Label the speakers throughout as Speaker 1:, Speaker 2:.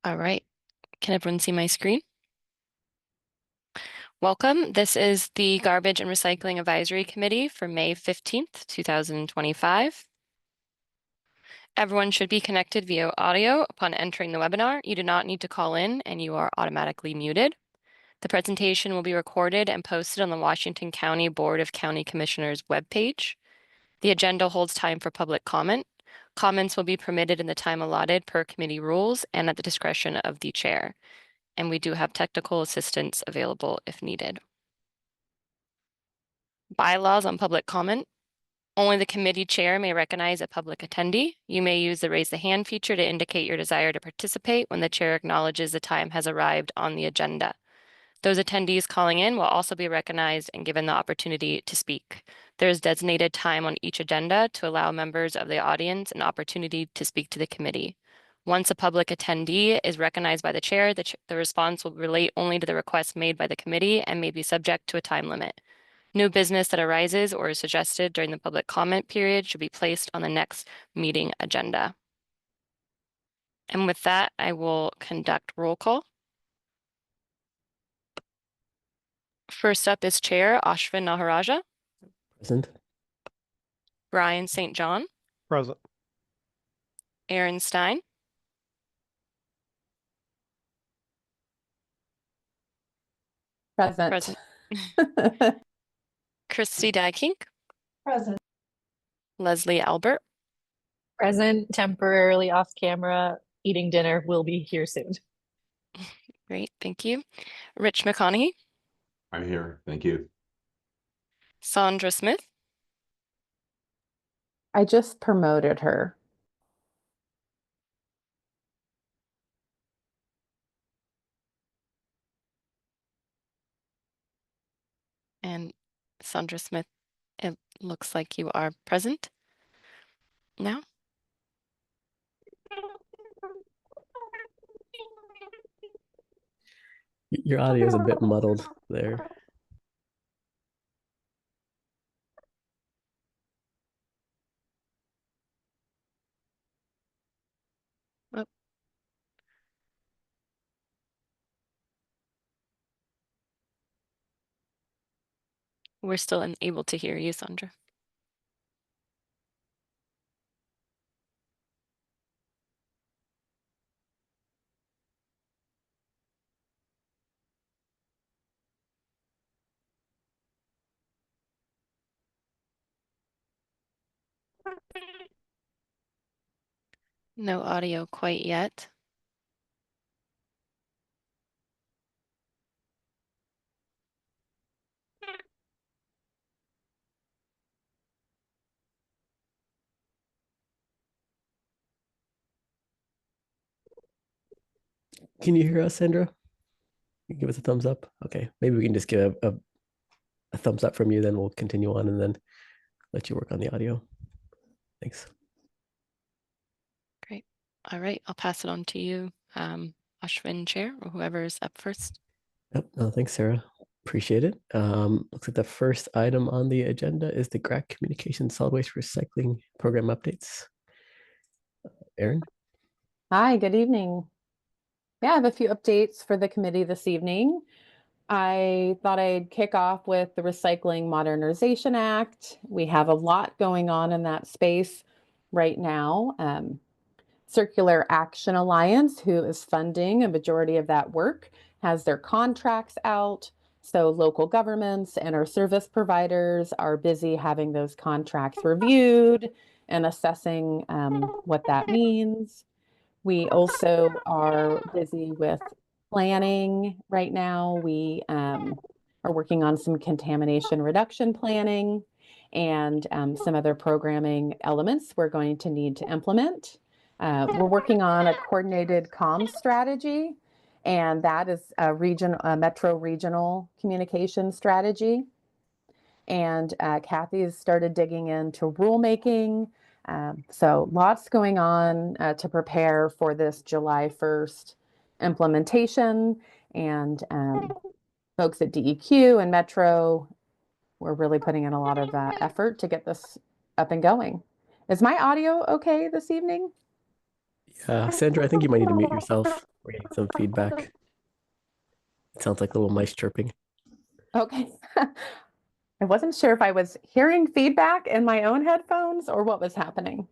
Speaker 1: All right. Can everyone see my screen? Welcome. This is the Garbage and Recycling Advisory Committee for May 15th, 2025. Everyone should be connected via audio upon entering the webinar. You do not need to call in and you are automatically muted. The presentation will be recorded and posted on the Washington County Board of County Commissioners webpage. The agenda holds time for public comment. Comments will be permitted in the time allotted per committee rules and at the discretion of the chair. And we do have technical assistance available if needed. Bylaws on public comment. Only the committee chair may recognize a public attendee. You may use the raise the hand feature to indicate your desire to participate when the chair acknowledges the time has arrived on the agenda. Those attendees calling in will also be recognized and given the opportunity to speak. There is designated time on each agenda to allow members of the audience an opportunity to speak to the committee. Once a public attendee is recognized by the chair, the response will relate only to the request made by the committee and may be subject to a time limit. New business that arises or is suggested during the public comment period should be placed on the next meeting agenda. And with that, I will conduct roll call. First up is Chair Ashwin Naharaja.
Speaker 2: Present.
Speaker 1: Brian St. John.
Speaker 3: Present.
Speaker 1: Aaron Stein.
Speaker 4: Present.
Speaker 1: Christy Dykink.
Speaker 4: Present.
Speaker 1: Leslie Albert.
Speaker 4: Present, temporarily off camera, eating dinner, will be here soon.
Speaker 1: Great, thank you. Rich McConaughey.
Speaker 5: I'm here, thank you.
Speaker 1: Sandra Smith.
Speaker 6: I just promoted her.
Speaker 1: And Sandra Smith, it looks like you are present now.
Speaker 2: Your audio is a bit muddled there.
Speaker 1: Oh. We're still unable to hear you, Sandra. No audio quite yet.
Speaker 2: Can you hear us, Sandra? Give us a thumbs up. Okay, maybe we can just give a thumbs up from you, then we'll continue on and then let you work on the audio. Thanks.
Speaker 1: Great. All right, I'll pass it on to you, Ashwin Chair, or whoever's up first.
Speaker 2: Yep. No, thanks, Sarah. Appreciate it. Looks like the first item on the agenda is the GRAC Communication Solid Waste Recycling Program updates. Erin?
Speaker 6: Hi, good evening. Yeah, I have a few updates for the committee this evening. I thought I'd kick off with the Recycling Modernization Act. We have a lot going on in that space right now. Circular Action Alliance, who is funding a majority of that work, has their contracts out. So local governments and our service providers are busy having those contracts reviewed and assessing what that means. We also are busy with planning right now. We are working on some contamination reduction planning and some other programming elements we're going to need to implement. We're working on a coordinated comms strategy, and that is a metro regional communication strategy. And Kathy has started digging into rulemaking. So lots going on to prepare for this July 1st implementation. And folks at DEQ and Metro, we're really putting in a lot of effort to get this up and going. Is my audio okay this evening?
Speaker 2: Sandra, I think you might need to mute yourself. We're getting some feedback. It sounds like little mice chirping.
Speaker 6: Okay. I wasn't sure if I was hearing feedback in my own headphones or what was happening,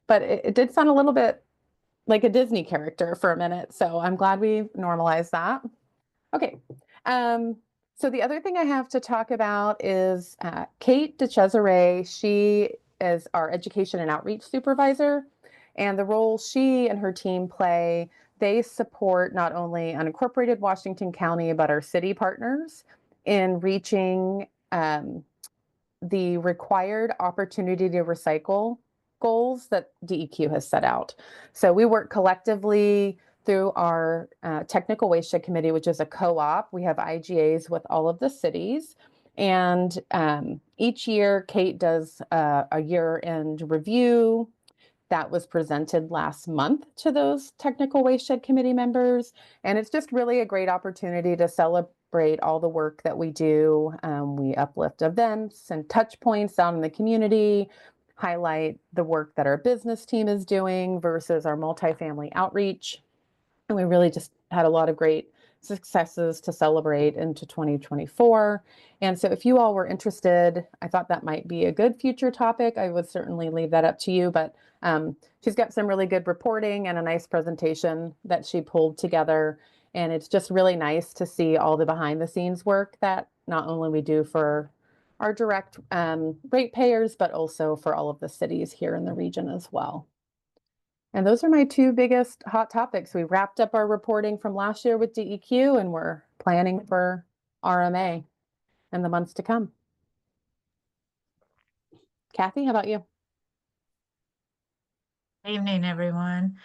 Speaker 6: but it did sound a little bit like a Disney character for a minute. So I'm glad we normalized that. Okay. So the other thing I have to talk about is Kate DeCesare. She is our education and outreach supervisor, and the role she and her team play, they support not only unincorporated Washington County, but our city partners in reaching the required opportunity to recycle goals that DEQ has set out. So we work collectively through our technical waste shed committee, which is a co-op. We have IGAs with all of the cities. And each year, Kate does a year-end review that was presented last month to those technical waste shed committee members. And it's just really a great opportunity to celebrate all the work that we do. We uplift events and touch points out in the community, highlight the work that our business team is doing versus our multifamily outreach. And we really just had a lot of great successes to celebrate into 2024. And so if you all were interested, I thought that might be a good future topic. I would certainly leave that up to you, but she's got some really good reporting and a nice presentation that she pulled together. And it's just really nice to see all the behind the scenes work that not only we do for our direct ratepayers, but also for all of the cities here in the region as well. And those are my two biggest hot topics. We wrapped up our reporting from last year with DEQ, and we're planning for RMA in the months to come. Kathy, how about you?
Speaker 3: Good evening, everyone.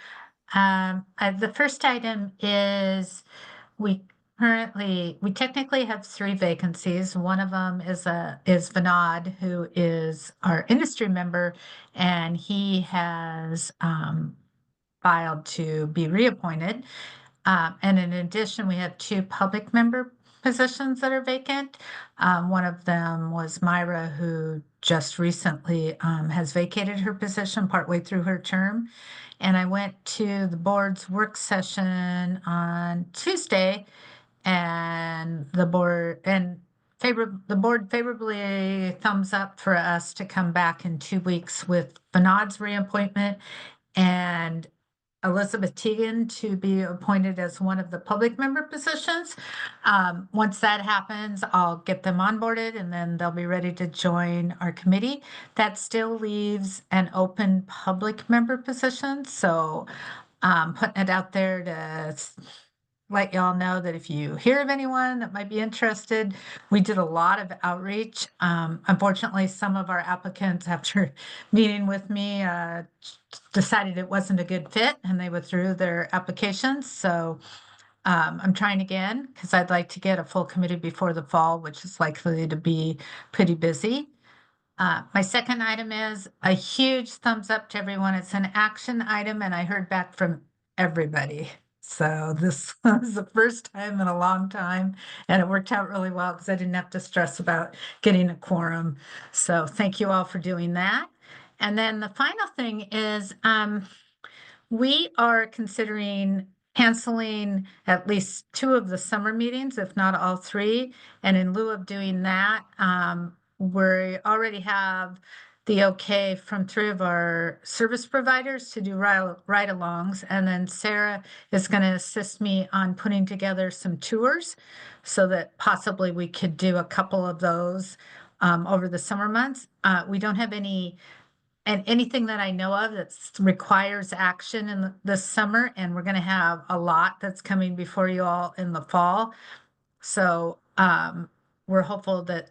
Speaker 3: The first item is we technically have 3 vacancies. One of them is Vinod, who is our industry member, and he has filed to be reappointed. And in addition, we have 2 public member positions that are vacant. One of them was Myra, who just recently has vacated her position partway through her term. And I went to the board's work session on Tuesday, and the board favorably thumbs up for us to come back in 2 weeks with Vinod's reappointment and Elizabeth Teagan to be appointed as one of the public member positions. Once that happens, I'll get them onboarded and then they'll be ready to join our committee. That still leaves an open public member position. So putting it out there to let y'all know that if you hear of anyone that might be interested, we did a lot of outreach. Unfortunately, some of our applicants, after meeting with me, decided it wasn't a good fit and they withdrew their applications. So I'm trying again because I'd like to get a full committee before the fall, which is likely to be pretty busy. My second item is a huge thumbs up to everyone. It's an action item and I heard back from everybody. So this was the first time in a long time, and it worked out really well because I didn't have to stress about getting a quorum. So thank you all for doing that. And then the final thing is we are considering canceling at least 2 of the summer meetings, if not all 3. And in lieu of doing that, we already have the okay from 3 of our service providers to do ride-alongs. And then Sarah is going to assist me on putting together some tours so that possibly we could do a couple of those over the summer months. We don't have anything that I know of that requires action in this summer, and we're going to have a lot that's coming before you all in the fall. So we're hopeful that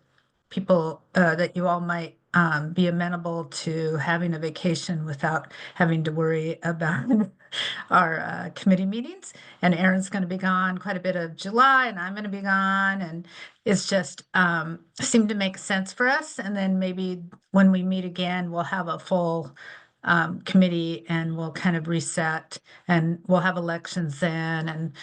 Speaker 3: that you all might be amenable to having a vacation without having to worry about our committee meetings. And Aaron's going to be gone quite a bit of July, and I'm going to be gone, and it's just seemed to make sense for us. And then maybe when we meet again, we'll have a full committee and we'll kind of reset and we'll have elections then, and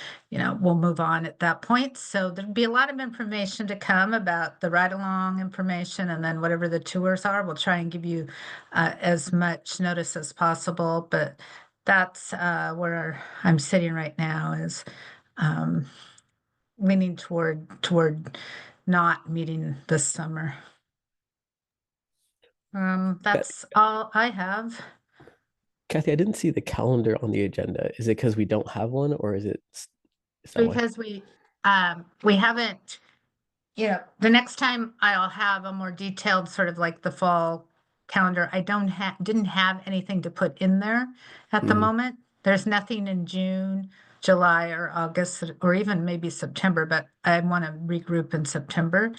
Speaker 3: we'll move on at that point. So there'll be a lot of information to come about the ride-along information, and then whatever the tours are, we'll try and give you as much notice as possible. But that's where I'm sitting right now is leaning toward not meeting this summer. That's all I have.
Speaker 2: Kathy, I didn't see the calendar on the agenda. Is it because we don't have one, or is that why?
Speaker 3: Because we haven't, the next time I'll have a more detailed sort of like the fall calendar. I didn't have anything to put in there at the
Speaker 2: Mhm.
Speaker 3: moment. There's nothing in June, July, or August, or even maybe September, but I want to regroup in September.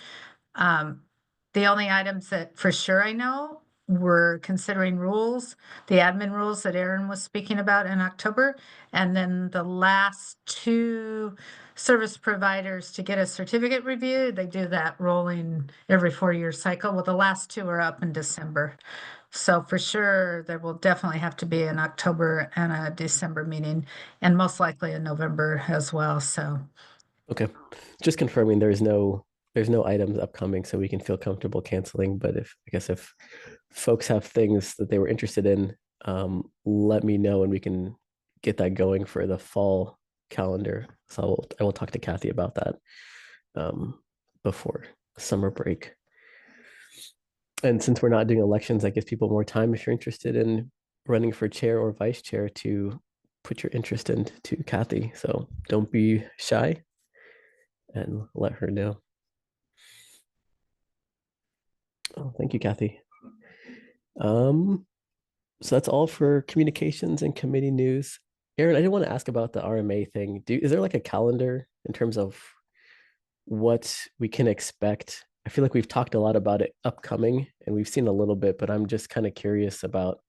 Speaker 3: The only items that for sure I know were considering rules, the admin rules that Aaron was speaking about in October, and then the last two service providers to get a certificate reviewed. They do that rolling every 4-year cycle. Well, the last two are up in December. So for sure, there will definitely have to be an October and a December meeting, and most likely in November as well. So
Speaker 2: Okay, just confirming there's no items upcoming, so we can feel comfortable canceling. But I guess if folks have things that they were interested in, let me know and we can get that going for the fall calendar. So I will talk to Kathy about that before summer break. And since we're not doing elections, that gives people more time if you're interested in running for chair or vice chair to put your interest into Kathy. So don't be shy and let her know. Oh, thank you, Kathy. So that's all for communications and committee news. Aaron, I did want to ask about the RMA thing. Is there like a calendar in terms of what we can expect? I feel like we've talked a lot about it upcoming and we've seen a little bit, but I'm just kind of curious about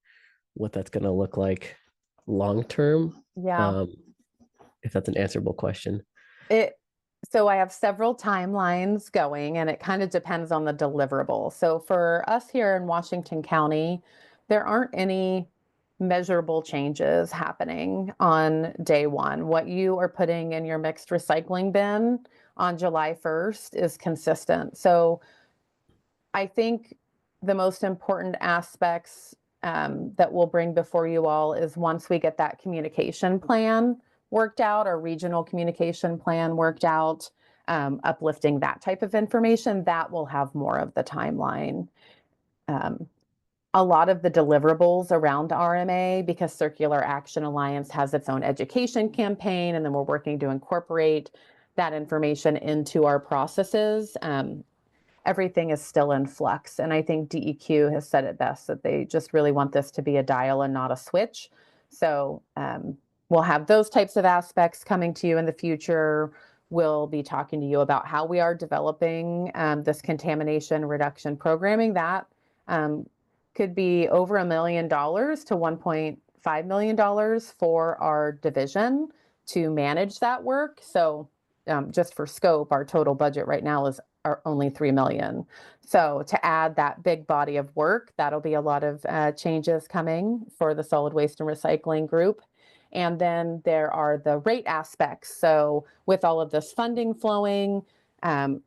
Speaker 2: what that's going to look like long term.
Speaker 6: Yeah.
Speaker 2: If that's an answerable question.
Speaker 6: So I have several timelines going, and it kind of depends on the deliverable. So for us here in Washington County, there aren't any measurable changes happening on day one. What you are putting in your mixed recycling bin on July 1st is consistent. So I think the most important aspects that we'll bring before you all is once we get that communication plan worked out, our regional communication plan worked out, uplifting that type of information, that will have more of the timeline. A lot of the deliverables around RMA, because Circular Action Alliance has its own education campaign, and then we're working to incorporate that information into our processes. Everything is still in flux. And I think DEQ has said it best, that they just really want this to be a dial and not a switch. So we'll have those types of aspects coming to you in the future. We'll be talking to you about how we are developing this contamination reduction programming. That could be over $1 million to $1.5 million for our division to manage that work. So just for scope, our total budget right now is only $3 million. So to add that big body of work, that'll be a lot of changes coming for the solid waste and recycling group. And then there are the rate aspects. So with all of this funding flowing,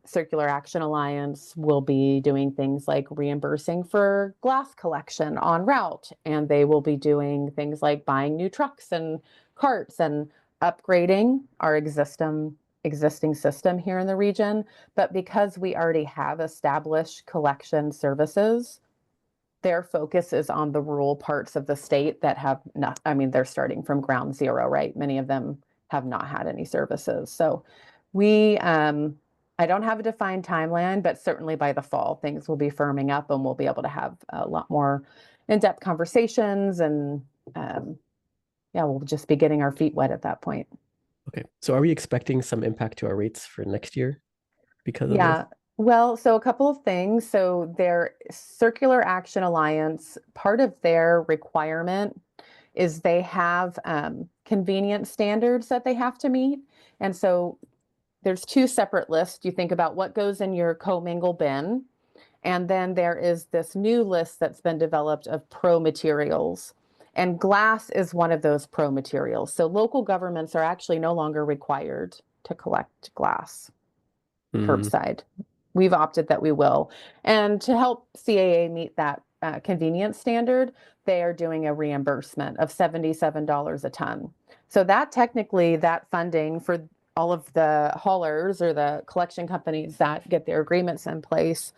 Speaker 6: Circular Action Alliance will be doing things like reimbursing for glass collection en route. And they will be doing things like buying new trucks and carts and upgrading our existing system here in the region. But because we already have established collection services, their focus is on the rural parts of the state that have not, I mean, they're starting from ground zero, right? Many of them have not had any services. So I don't have a defined timeline, but certainly by the fall, things will be firming up and we'll be able to have a lot more in-depth conversations. And we'll just be getting our feet wet at that point.
Speaker 2: Okay, so are we expecting some impact to our rates for next year because of this?
Speaker 6: Well, so a couple of things. So their Circular Action Alliance, part of their requirement is they have convenience standards that they have to meet. And so there's two separate lists. You think about what goes in your commingle bin. And then there is this new list that's been developed of pro materials. And glass is one of those pro materials. So local governments are actually no longer required to collect glass curbside. We've opted that we will. And to help CAA meet that convenience standard, they are doing a reimbursement of $77 a ton. So that technically, that funding for all of the haulers or the collection companies that get their agreements in place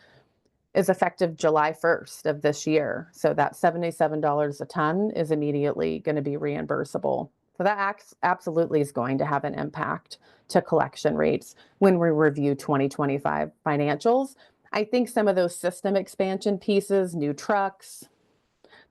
Speaker 6: is effective July 1st of this year. So that $77 a ton is immediately going to be reimbursable. So that absolutely is going to have an impact to collection rates when we review 2025 financials. I think some of those system expansion pieces, new trucks,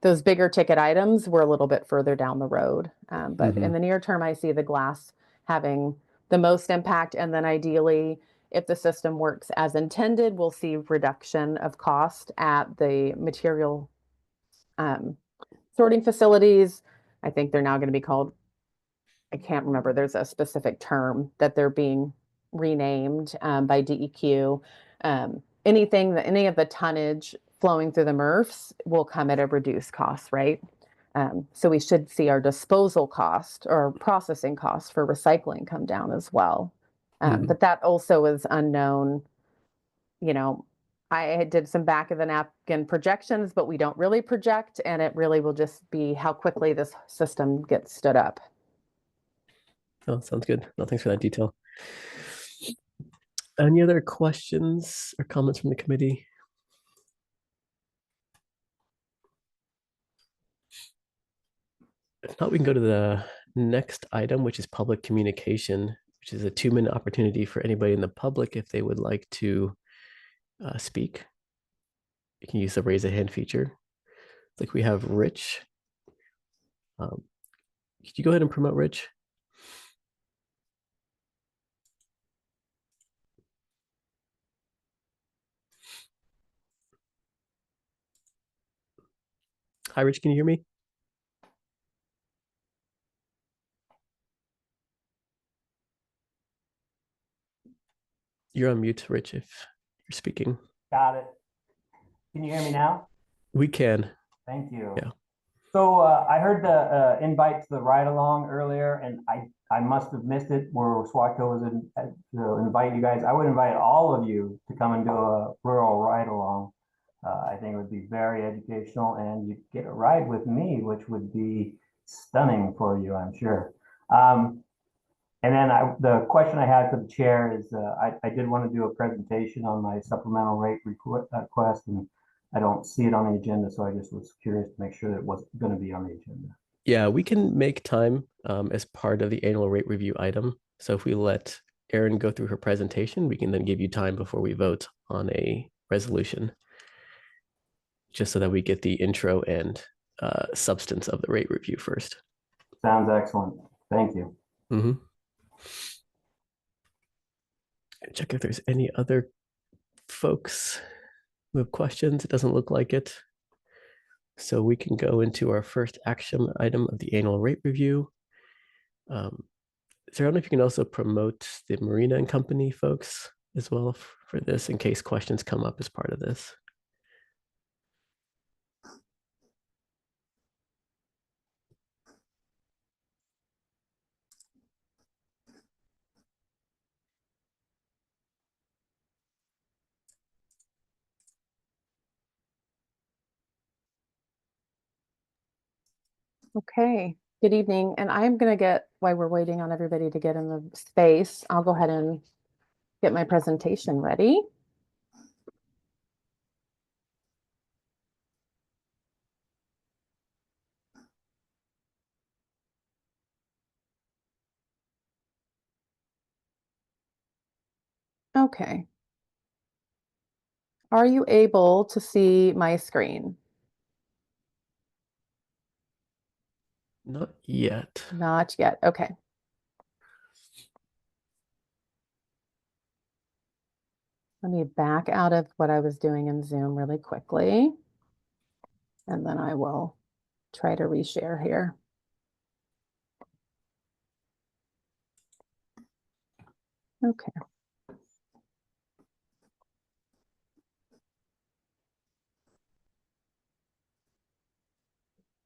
Speaker 6: those bigger ticket items were a little bit further down the road. But in the near term, I see the glass having the most impact. And then ideally, if the system works as intended, we'll see reduction of cost at the material sorting facilities. I think they're now going to be called, I can't remember, there's a specific term that they're being renamed by DEQ. Any of the tonnage flowing through the MRFs will come at a reduced cost, right? So we should see our disposal cost or processing cost for recycling come down as well. But that also is unknown. You know, I did some back of the napkin projections, but we don't really project, and it really will just be how quickly this system gets stood up.
Speaker 2: Oh, sounds good. No, thanks for that detail. Any other questions or comments from the committee? If not, we can go to the next item, which is public communication, which is a 2-minute opportunity for anybody in the public if they would like to speak. You can use the raise a hand feature. Like we have Rich. Could you go ahead and promote Rich? Hi, Rich, can you hear me? You're on mute, Rich, if you're speaking.
Speaker 7: Got it. Can you hear me now?
Speaker 2: We can.
Speaker 7: Thank you.
Speaker 2: Yeah.
Speaker 7: So I heard the invite to the ride along earlier, and I must have missed it where SWACO was to invite you guys. I would invite all of you to come and do a rural ride along. I think it would be very educational, and you'd get a ride with me, which would be stunning for you, I'm sure. And then the question I had for the chair is, I did want to do a presentation on my supplemental rate request, and I don't see it on the agenda, so I just was curious to make sure that it was going to be on the agenda.
Speaker 2: Yeah, we can make time as part of the annual rate review item. So if we let Erin go through her presentation, we can then give you time before we vote on a resolution, just so that we get the intro and substance of the rate review first.
Speaker 7: Sounds excellent. Thank you.
Speaker 2: Check if there's any other folks who have questions. It doesn't look like it. So we can go into our first action item of the annual rate review. Sarah, I don't know if you can also promote the Marina and Company folks as well for this, in case questions come up as part of this.
Speaker 6: Okay, good evening. And I'm going to get, while we're waiting on everybody to get in the space, I'll go ahead and get my presentation ready. Okay. Are you able to see my screen?
Speaker 2: Not yet.
Speaker 6: Not yet. Okay. Let me back out of what I was doing in Zoom really quickly, and then I will try to reshare here. Okay.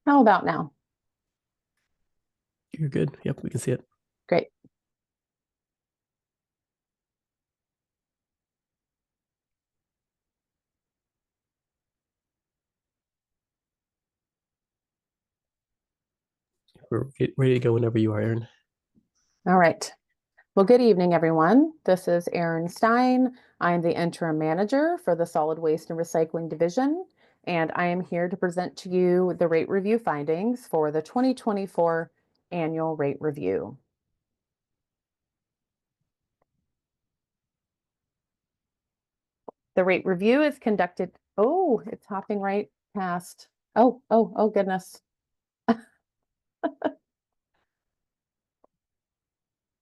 Speaker 6: How about now?
Speaker 2: You're good. Yep, we can see it.
Speaker 6: Great.
Speaker 2: We're ready to go whenever you are, Erin.
Speaker 6: All right. Well, good evening, everyone. This is Erin Stein. I'm the interim manager for the Solid Waste and Recycling Division, and I am here to present to you the rate review findings for the 2024 annual rate review. The rate review is conducted. Oh, it's hopping right past. Oh, goodness.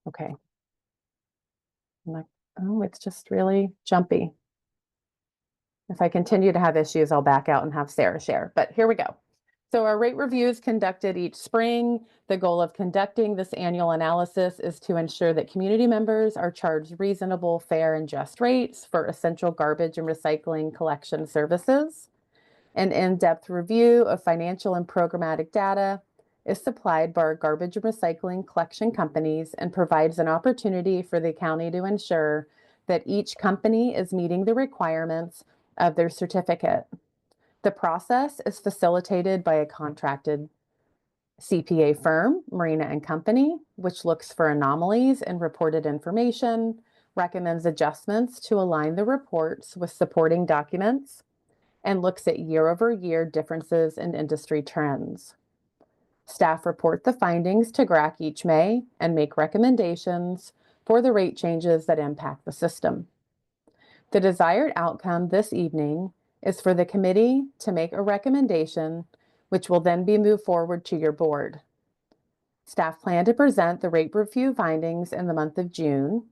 Speaker 6: Okay. Oh, it's just really jumpy. If I continue to have issues, I'll back out and have Sarah share, but here we go. So our rate review is conducted each spring. The goal of conducting this annual analysis is to ensure that community members are charged reasonable, fair, and just rates for essential garbage and recycling collection services. An in-depth review of financial and programmatic data is supplied by our garbage and recycling collection companies and provides an opportunity for the county to ensure that each company is meeting the requirements of their certificate. The process is facilitated by a contracted CPA firm, Marina and Company, which looks for anomalies in reported information, recommends adjustments to align the reports with supporting documents, and looks at year-over-year differences in industry trends. Staff report the findings to GRAC each May and make recommendations for the rate changes that impact the system. The desired outcome this evening is for the committee to make a recommendation, which will then be moved forward to your board. Staff plan to present the rate review findings in the month of June.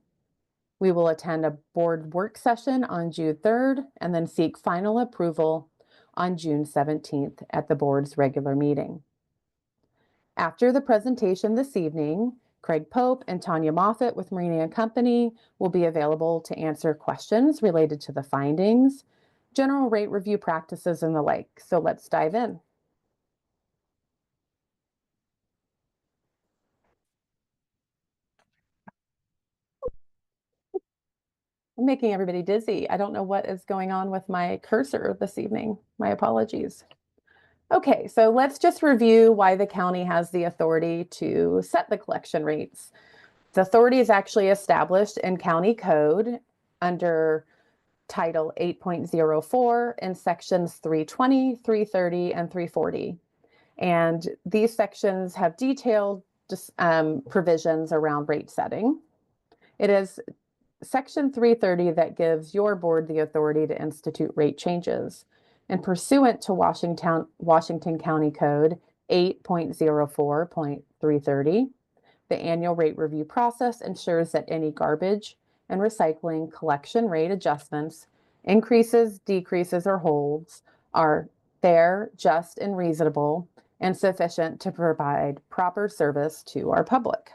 Speaker 6: We will attend a board work session on June 3rd and then seek final approval on June 17th at the board's regular meeting. After the presentation this evening, Craig Pope and Tanya Moffett with Marina and Company will be available to answer questions related to the findings, general rate review practices, and the like. So let's dive in. I'm making everybody dizzy. I don't know what is going on with my cursor this evening. My apologies. Okay, so let's just review why the county has the authority to set the collection rates. The authority is actually established in county code under Title 8.04 in sections 320, 330, and 340. And these sections have detailed provisions around rate setting. It is Section 330 that gives your board the authority to institute rate changes. And pursuant to Washington County Code 8.04.330, the annual rate review process ensures that any garbage and recycling collection rate adjustments, increases, decreases, or holds are fair, just, and reasonable, and sufficient to provide proper service to our public.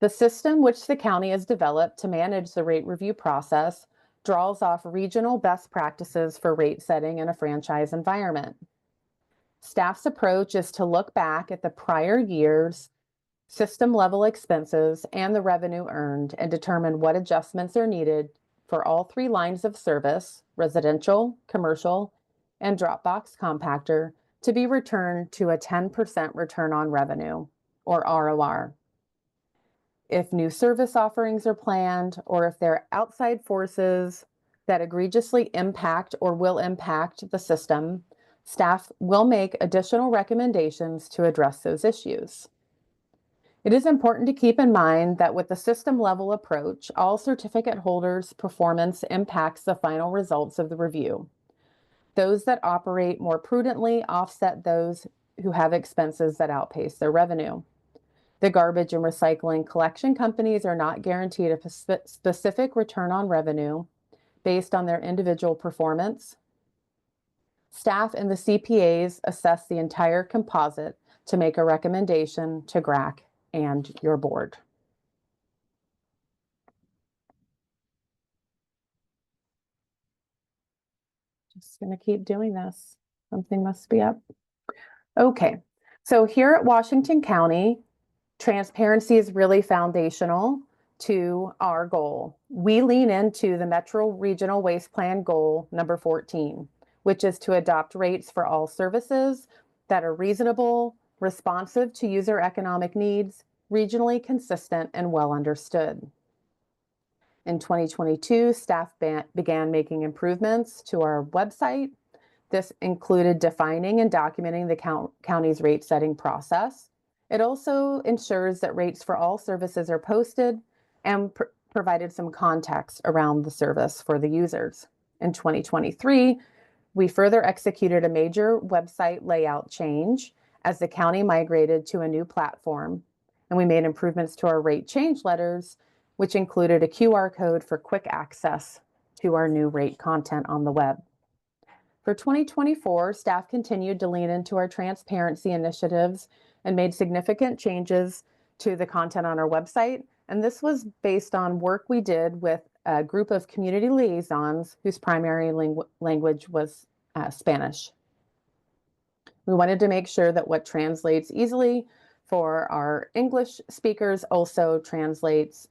Speaker 6: The system which the county has developed to manage the rate review process draws off regional best practices for rate setting in a franchise environment. Staff's approach is to look back at the prior year's system level expenses and the revenue earned and determine what adjustments are needed for all three lines of service, residential, commercial, and drop box compactor, to be returned to a 10% return on revenue, or ROR. If new service offerings are planned, or if there are outside forces that egregiously impact or will impact the system, staff will make additional recommendations to address those issues. It is important to keep in mind that with the system level approach, all certificate holders' performance impacts the final results of the review. Those that operate more prudently offset those who have expenses that outpace their revenue. The garbage and recycling collection companies are not guaranteed a specific return on revenue based on their individual performance. Staff and the CPAs assess the entire composite to make a recommendation to GRAC and your board. Just going to keep doing this. Something must be up. Okay, so here at Washington County, transparency is really foundational to our goal, we lean into the Metro Regional Waste Plan goal number 14, which is to adopt rates for all services that are reasonable, responsive to user economic needs, regionally consistent, and well understood. In 2022, staff began making improvements to our website. This included defining and documenting the county's rate setting process. It also ensures that rates for all services are posted and provided some context around the service for the users. In 2023, we further executed a major website layout change as the county migrated to a new platform, and we made improvements to our rate change letters, which included a QR code for quick access to our new rate content on the web. For 2024, staff continued to lean into our transparency initiatives and made significant changes to the content on our website. And this was based on work we did with a group of community liaisons whose primary language was Spanish. We wanted to make sure that what translates easily for our English speakers also translates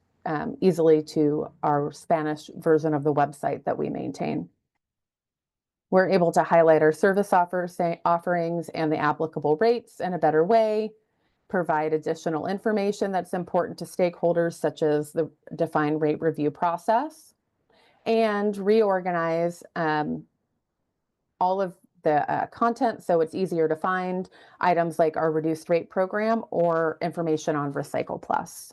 Speaker 6: easily to our Spanish version of the website that we maintain. We're able to highlight our service offerings and the applicable rates in a better way, provide additional information that's important to stakeholders, such as the defined rate review process, and reorganize all of the content so it's easier to find items like our reduced rate program or information on Recycle Plus.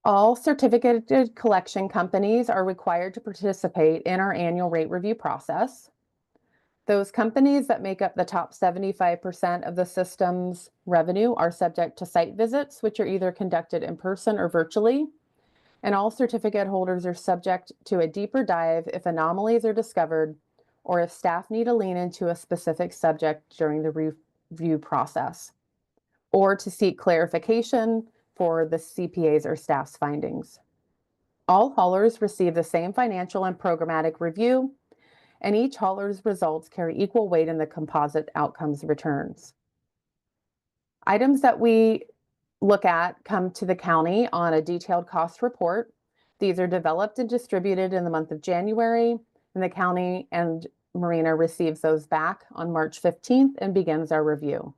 Speaker 6: All certificated collection companies are required to participate in our annual rate review process. Those companies that make up the top 75% of the system's revenue are subject to site visits, which are either conducted in person or virtually. And all certificate holders are subject to a deeper dive if anomalies are discovered or if staff need to lean into a specific subject during the review process, or to seek clarification for the CPA's or staff's findings. All haulers receive the same financial and programmatic review, and each hauler's results carry equal weight in the composite outcomes returns. Items that we look at come to the county on a detailed cost report. These are developed and distributed in the month of January, and the county and Marina receives those back on March 15th and begins our review.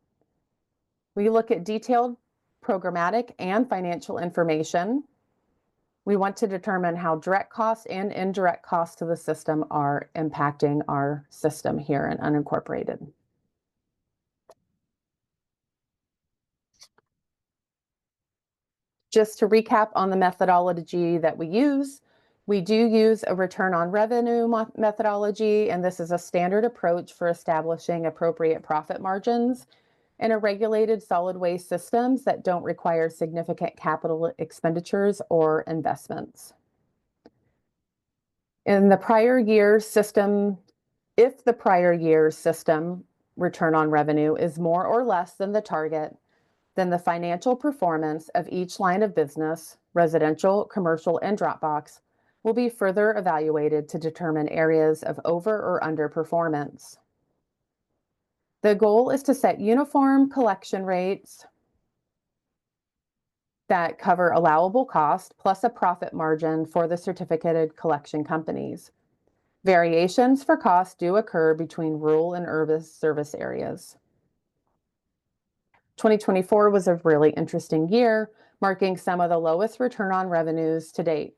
Speaker 6: We look at detailed programmatic and financial information. We want to determine how direct costs and indirect costs to the system are impacting our system here in unincorporated. Just to recap on the methodology that we do use a return on revenue methodology, and this is a standard approach for establishing appropriate profit margins in a regulated solid waste systems that don't require significant capital expenditures or investments. In the prior year's system, if the prior year's system return on revenue is more or less than the target, then the financial performance of each line of business, residential, commercial, and Dropbox, will be further evaluated to determine areas of over or underperformance. The goal is to set uniform collection rates that cover allowable cost plus a profit margin for the certificated collection companies. Variations for cost do occur between rural and urban service areas. 2024 was a really interesting year, marking some of the lowest return on revenues to date.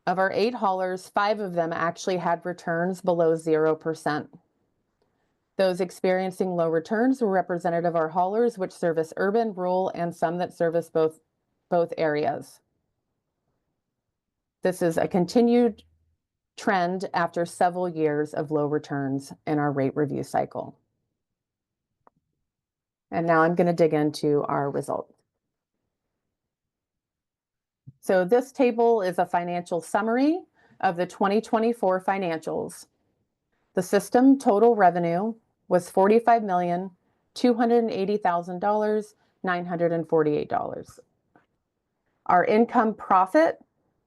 Speaker 6: Of our 8 haulers, 5 of them actually had returns below 0%. Those experiencing low returns were representative of our haulers, which service urban, rural, and some that service both areas. This is a continued trend after several years of low returns in our rate review cycle. And now I'm going to dig into our results. So this table is a financial summary of the 2024 financials. The system total revenue was $45,280,948. Our income profit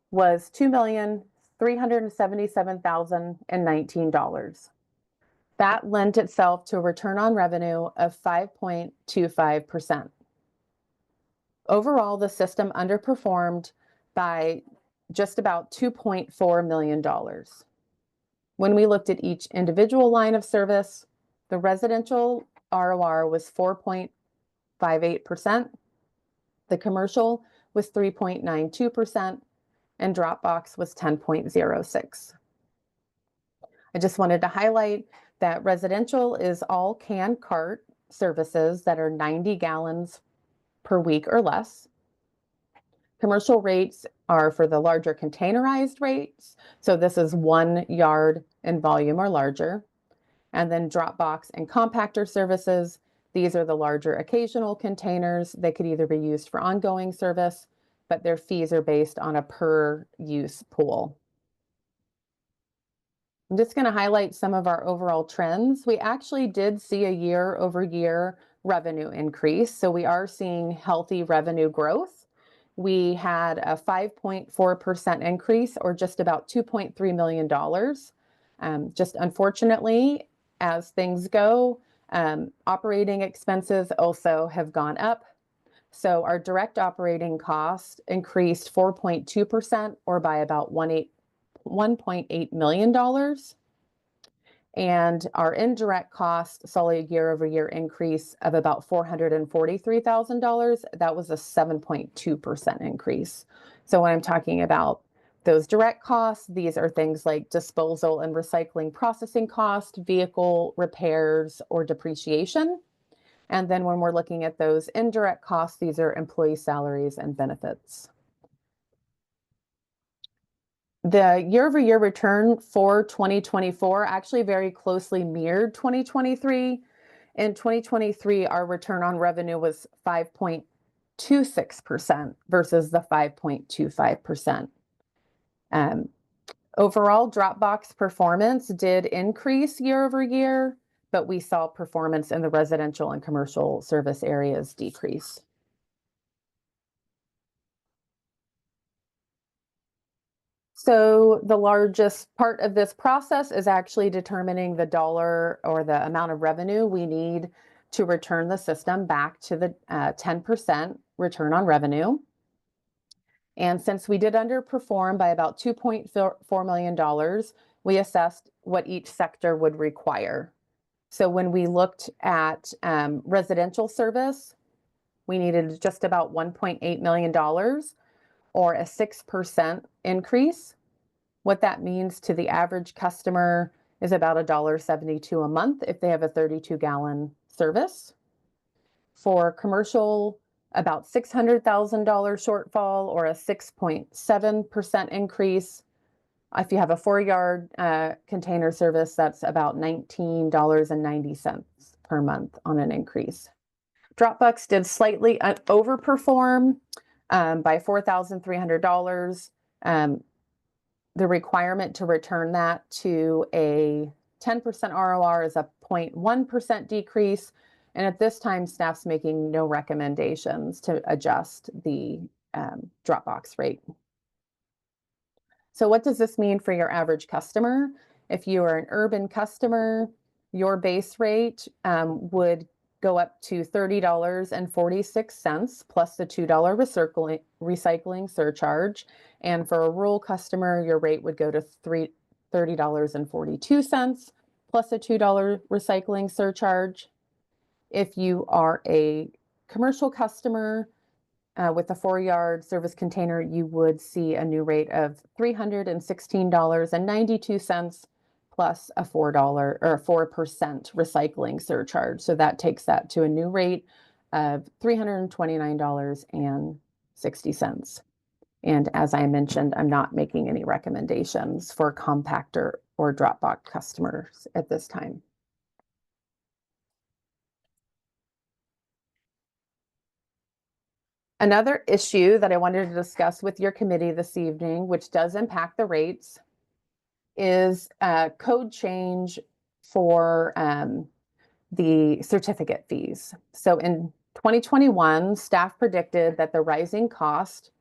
Speaker 6: was $2,377,019. That lent itself to a return on revenue of 5.25%. Overall, the system underperformed by just about $2.4 million. When we looked at each individual line of service, the residential ROR was 4.58%, the commercial was 3.92%, and Dropbox was 10.06. I just wanted to highlight that residential is all can cart services that are 90 gallons per week or less. Commercial rates are for the larger containerized rates. So this is 1 yard in volume or larger. And then Dropbox and compactor services. These are the larger occasional containers. They could either be used for ongoing service, but their fees are based on a per use pool. I'm just going to highlight some of our overall trends. We actually did see a year-over-year revenue increase. So we are seeing healthy revenue growth. We had a 5.4% increase, or just about $2.3 million. Just unfortunately, as things go, operating expenses also have gone up. So our direct operating cost increased 4.2%, or by about $1.8 million. And our indirect cost saw a year-over-year increase of about $443,000. That was a 7.2% increase. So when I'm talking about those direct costs, these are things like disposal and recycling processing cost, vehicle repairs, or depreciation. And then when we're looking at those indirect costs, these are employee salaries and benefits. The year-over-year return for 2024 actually very closely mirrored 2023. In 2023, our return on revenue was 5.26% versus the 5.25%. Overall, Dropbox performance did increase year over year, but we saw performance in the residential and commercial service areas decrease. So the largest part of this process is actually determining the dollar or the amount of revenue we need to return the system back to the 10% return on revenue. And since we did underperform by about $2.4 million, we assessed what each sector would require. So when we looked at residential service, we needed just about $1.8 million, or a 6% increase. What that means to the average customer is about $1.72 a month if they have a 32-gallon service. For commercial, about $600,000 shortfall, or a 6.7% increase. If you have a 4-yard container service, that's about $19.90 per month on an increase. Dropbox did slightly overperform by $4,300. The requirement to return that to a 10% ROR is a 0.1% decrease. And at this time, staff's making no recommendations to adjust the Dropbox rate. So what does this mean for your average customer? If you are an urban customer, your base rate would go up to $30.46 plus the $2 recycling surcharge. And for a rural customer, your rate would go to $30.42 plus a $2 recycling surcharge. If you are a commercial customer with a 4-yard service container, you would see a new rate of $316.92 plus a $4 or 4% recycling surcharge. So that takes that to a new rate of $329.60. And as I mentioned, I'm not making any recommendations for compactor or Dropbox customers at this time. Another issue that I wanted to discuss with your committee this evening, which does impact the rates, is a code change for the certificate fees. So in 2021, staff predicted that the rising cost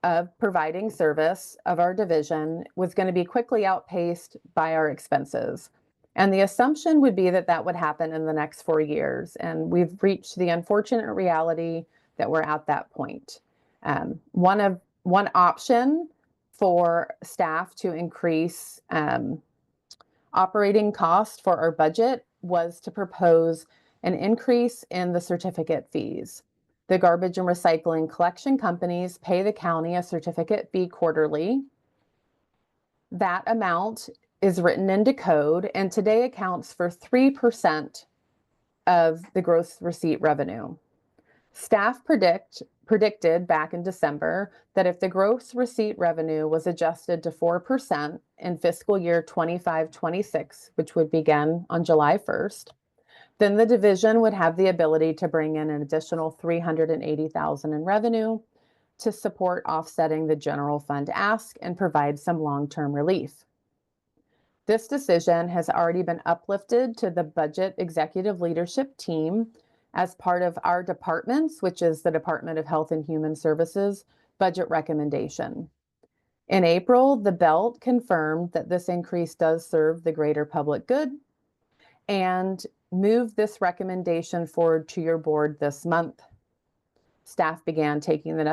Speaker 6: of providing service of our division was going to be quickly outpaced by our expenses. And the assumption would be that that would happen in the next 4 years. And we've reached the unfortunate reality that we're at that point. One option for staff to increase operating cost for our budget was to propose an increase in the certificate fees. The garbage and recycling collection companies pay the county a certificate fee quarterly. That amount is written into code and today accounts for 3% of the gross receipt revenue. Staff predicted back in December that if the gross receipt revenue was adjusted to 4% in fiscal year 25-26, which would begin on July 1st, then the division would have the ability to bring in an additional $380,000 in revenue to support offsetting the general fund ask and provide some long-term relief. This decision has already been uplifted to the budget executive leadership team as part of our departments, which is the Department of Health and Human Services budget recommendation. In April, the BELT confirmed that this increase does serve the greater public good and moved this recommendation forward to your board this month. Staff began taking the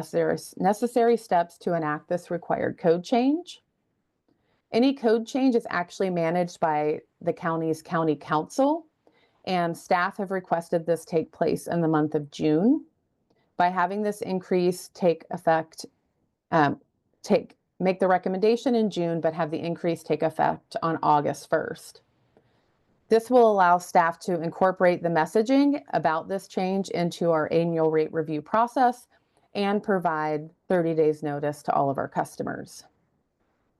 Speaker 6: necessary steps to enact this required code change. Any code change is actually managed by the county's county council, and staff have requested this take place in the month of June. By having this increase take effect, make the recommendation in June, but have the increase take effect on August 1st. This will allow staff to incorporate the messaging about this change into our annual rate review process and provide 30 days notice to all of our customers.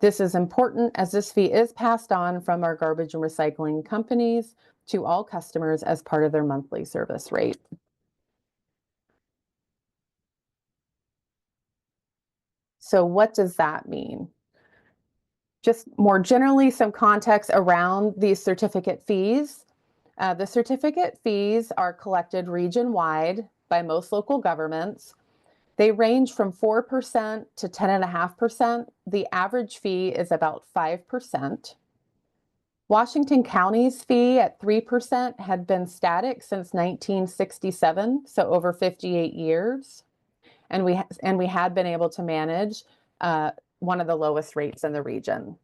Speaker 6: This is important as this fee is passed on from our garbage and recycling companies to all customers as part of their monthly service rate. So what does that mean? Just more generally, some context around these certificate fees. The certificate fees are collected region-wide by most local governments. They range from 4% to 10.5%. The average fee is about 5%. Washington County's fee at 3% had been static since 1967, so over 58 years. And we had been able to manage one of the lowest rates in the region.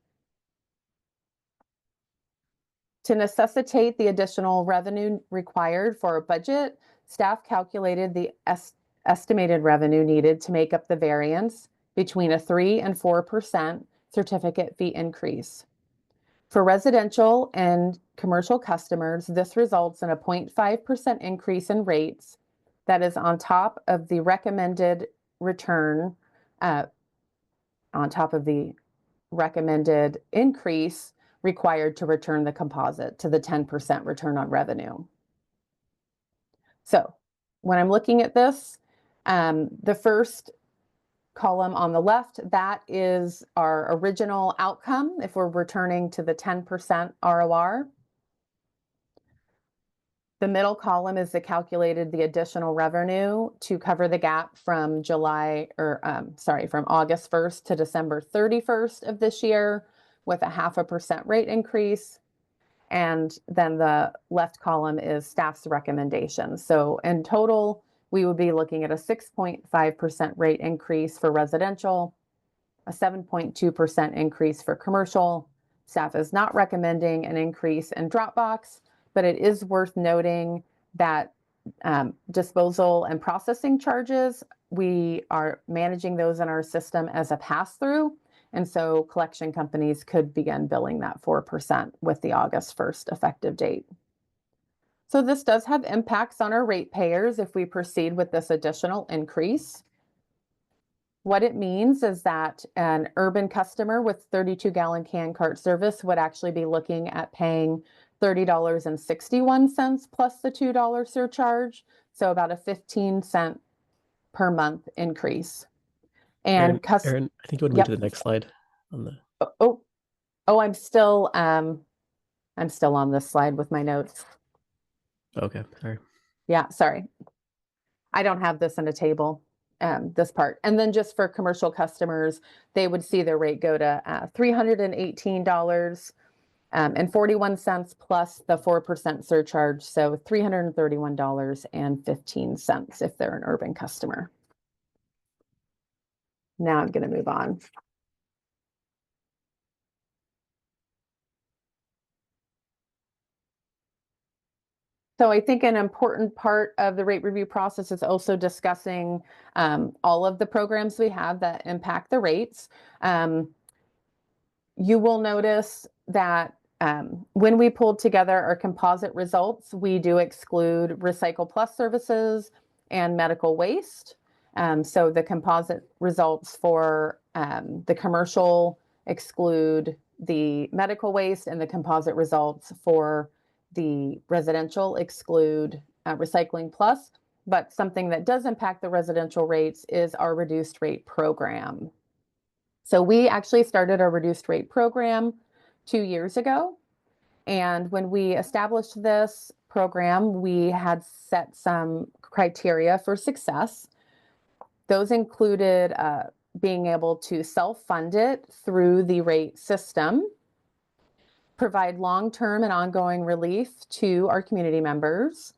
Speaker 6: To necessitate the additional revenue required for a budget, staff calculated the estimated revenue needed to make up the variance between a 3 and 4% certificate fee increase. For residential and commercial customers, this results in a 0.5% increase in rates that is on top of the recommended return, on top of the recommended increase required to return the composite to the 10% return on revenue. So when I'm looking at this, the first column on the left, that is our original outcome if we're returning to the 10% ROR. The middle column is the additional revenue to cover the gap from from August 1st to December 31st of this year with a 0.5% rate increase. And then the left column is staff's recommendation. So in total, we would be looking at a 6.5% rate increase for residential, a 7.2% increase for commercial. Staff is not recommending an increase in Dropbox, but it is worth noting that disposal and processing charges, we are managing those in our system as a pass-through. And so collection companies could begin billing that 4% with the August 1st effective date. So this does have impacts on our ratepayers if we proceed with this additional increase. What it means is that an urban customer with 32-gallon can cart service would actually be looking at paying $30.61 plus the $2 surcharge, so about a 15-cent per month increase. And
Speaker 2: Erin, I think you want to move to the next slide on the.
Speaker 6: I'm still on this slide with my notes.
Speaker 2: Okay, sorry.
Speaker 6: Yeah, sorry. I don't have this in a table, this part. And then just for commercial customers, they would see their rate go to $318 and 41 cents plus the 4% surcharge. So $331.15 if they're an urban customer. Now I'm going to move on. So I think an important part of the rate review process is also discussing all of the programs we have that impact the rates. You will notice that when we pulled together our composite results, we do exclude Recycle Plus services and medical waste. So the composite results for the commercial exclude the medical waste, and the composite results for the residential exclude Recycling Plus. But something that does impact the residential rates is our reduced rate program. So we actually started our reduced rate program 2 years ago. And when we established this program, we had set some criteria for success. Those included being able to self-fund it through the rate system, provide long-term and ongoing relief to our community members,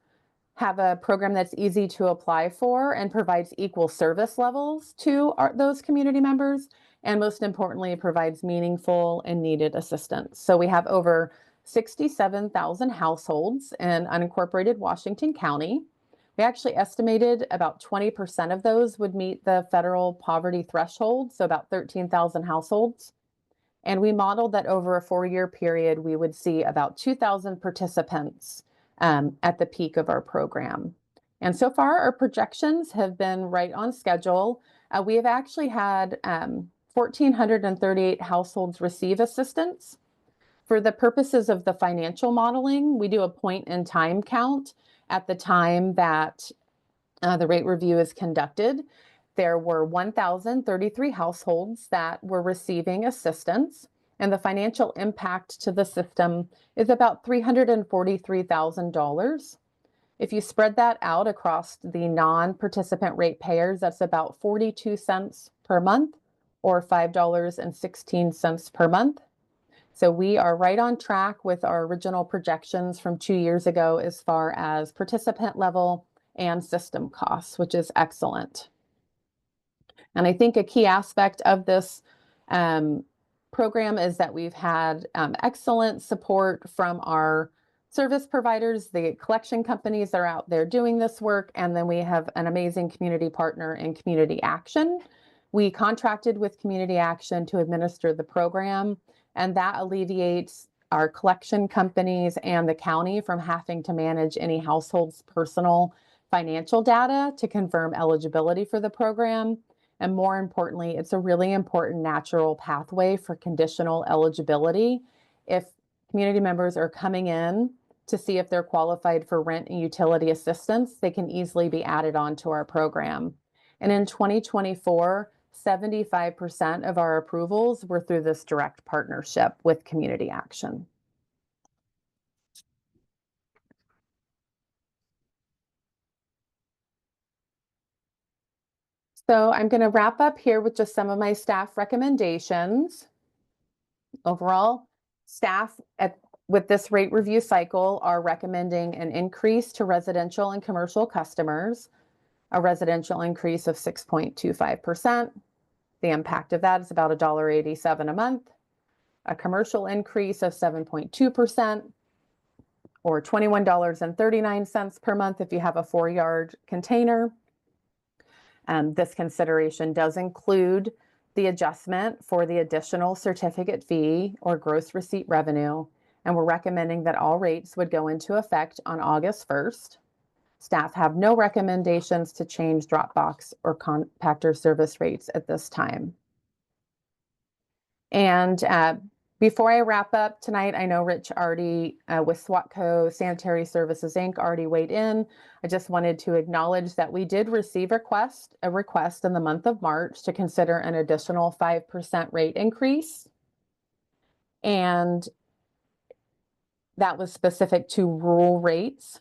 Speaker 6: have a program that's easy to apply for and provides equal service levels to those community members, and most importantly, provides meaningful and needed assistance. So we have over 67,000 households in unincorporated Washington County. We actually estimated about 20% of those would meet the federal poverty threshold, so about 13,000 households. And we modeled that over a 4-year period, we would see about 2,000 participants at the peak of our program. And so far, our projections have been right on schedule. We have actually had 1,438 households receive assistance. For the purposes of the financial modeling, we do a point in time count at the time that the rate review is conducted. There were 1,033 households that were receiving assistance, and the financial impact to the system is about $343,000. If you spread that out across the non-participant ratepayers, that's about 42 cents per month or $5.16 per month. So we are right on track with our original projections from 2 years ago as far as participant level and system costs, which is excellent. And I think a key aspect of this program is that we've had excellent support from our service providers, the collection companies that are out there doing this work, and then we have an amazing community partner in Community Action. We contracted with Community Action to administer the program, and that alleviates our collection companies and the county from having to manage any household's personal financial data to confirm eligibility for the program. And more importantly, it's a really important natural pathway for conditional eligibility. If community members are coming in to see if they're qualified for rent and utility assistance, they can easily be added onto our program. And in 2024, 75% of our approvals were through this direct partnership with Community Action. So I'm going to wrap up here with just some of my staff recommendations. Overall, staff with this rate review cycle are recommending an increase to residential and commercial customers, a residential increase of 6.25%. The impact of that is about $1.87 a month, a commercial increase of 7.2%, or $21.39 per month if you have a 4-yard container. This consideration does include the adjustment for the additional certificate fee or gross receipt revenue, and we're recommending that all rates would go into effect on August 1st. Staff have no recommendations to change drop box or compactor service rates at this time. And before I wrap up tonight, I know Rich already with SWATCO Sanitary Services Inc. already weighed in. I just wanted to acknowledge that we did receive a request in the month of March to consider an additional 5% rate increase. And that was specific to rural rates,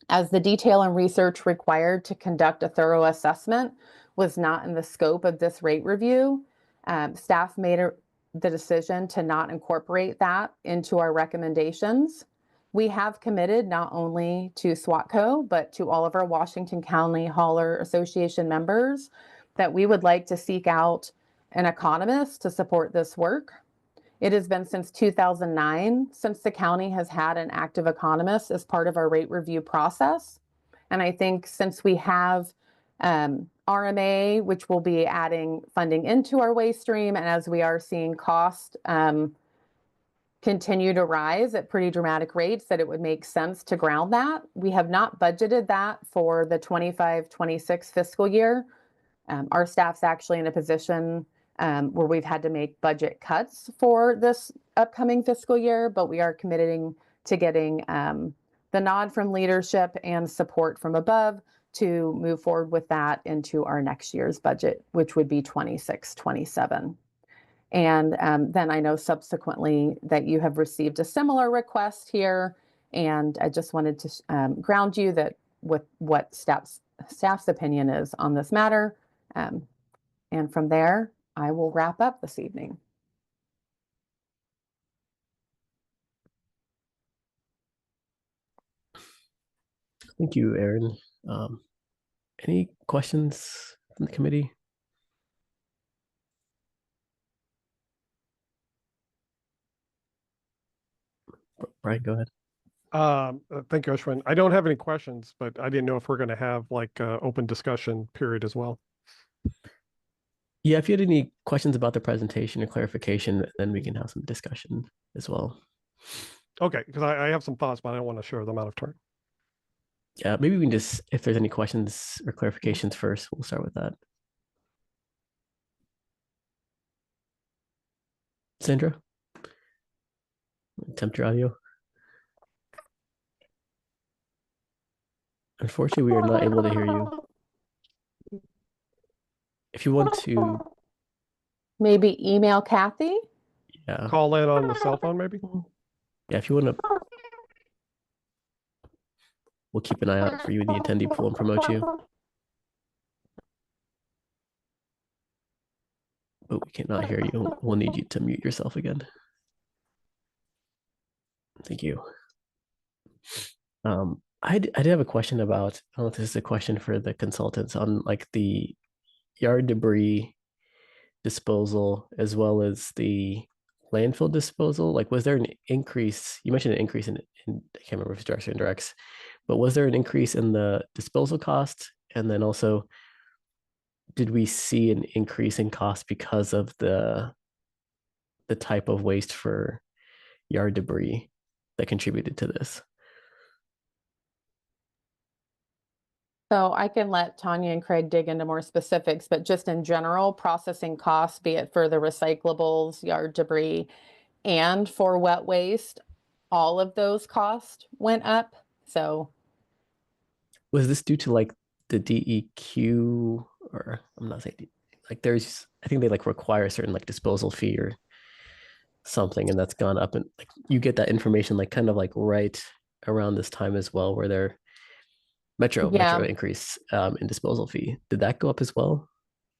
Speaker 6: as the detail and research required to conduct a thorough assessment was not in the scope of this rate review. Staff made the decision to not incorporate that into our recommendations. We have committed not only to SWATCO, but to all of our Washington County Hauler Association members that we would like to seek out an economist to support this work. It has been since 2009 since the county has had an active economist as part of our rate review process. And I think since we have RMA, which will be adding funding into our waste stream, and as we are seeing cost continue to rise at pretty dramatic rates, that it would make sense to ground that. We have not budgeted that for the 25-26 fiscal year. Our staff's actually in a position where we've had to make budget cuts for this upcoming fiscal year, but we are committing to getting the nod from leadership and support from above to move forward with that into our next year's budget, which would be 26-27. And then I know subsequently that you have received a similar request here, and I just wanted to ground you that with what staff's opinion is on this matter. And from there, I will wrap up this evening.
Speaker 2: Thank you, Erin. Any questions from the committee? Brian, go ahead.
Speaker 8: Thank you, Ashwin. I don't have any questions, but I didn't know if we're going to have like an open discussion period as well.
Speaker 2: Yeah, if you had any questions about the presentation or clarification, then we can have some discussion as well.
Speaker 8: Okay, because I have some thoughts, but I don't want to share them out of turn.
Speaker 2: Yeah, maybe we can just, if there's any questions or clarifications first, we'll start with that. Sandra? Attempt your audio. Unfortunately, we are not able to hear you. If you want to...
Speaker 6: Maybe email Kathy?
Speaker 2: Yeah.
Speaker 8: Call in on the cell phone, maybe?
Speaker 2: Yeah, if you want to... We'll keep an eye out for you in the attendee pool and promote you. But we cannot hear you. We'll need you to mute yourself again. Thank you. I did have a question about, I don't know if this is a question for the consultants on like the yard debris disposal as well as the landfill disposal. Like, was there an increase? You mentioned an increase in I can't remember if it's directs or indirects, but was there an increase in the disposal cost? And then also, did we see an increase in cost because of the type of waste for yard debris that contributed to this?
Speaker 6: So I can let Tanya and Craig dig into more specifics, but just in general, processing costs, be it for the recyclables, yard debris, and for wet waste, all of those costs went up. So
Speaker 2: was this due to like the DEQ, or I'm not saying like there's, I think they like require a certain like disposal fee or something, and that's gone up, and like you get that information like kind of like right around this time as well, where they're Metro increase in disposal fee. Did that go up as well?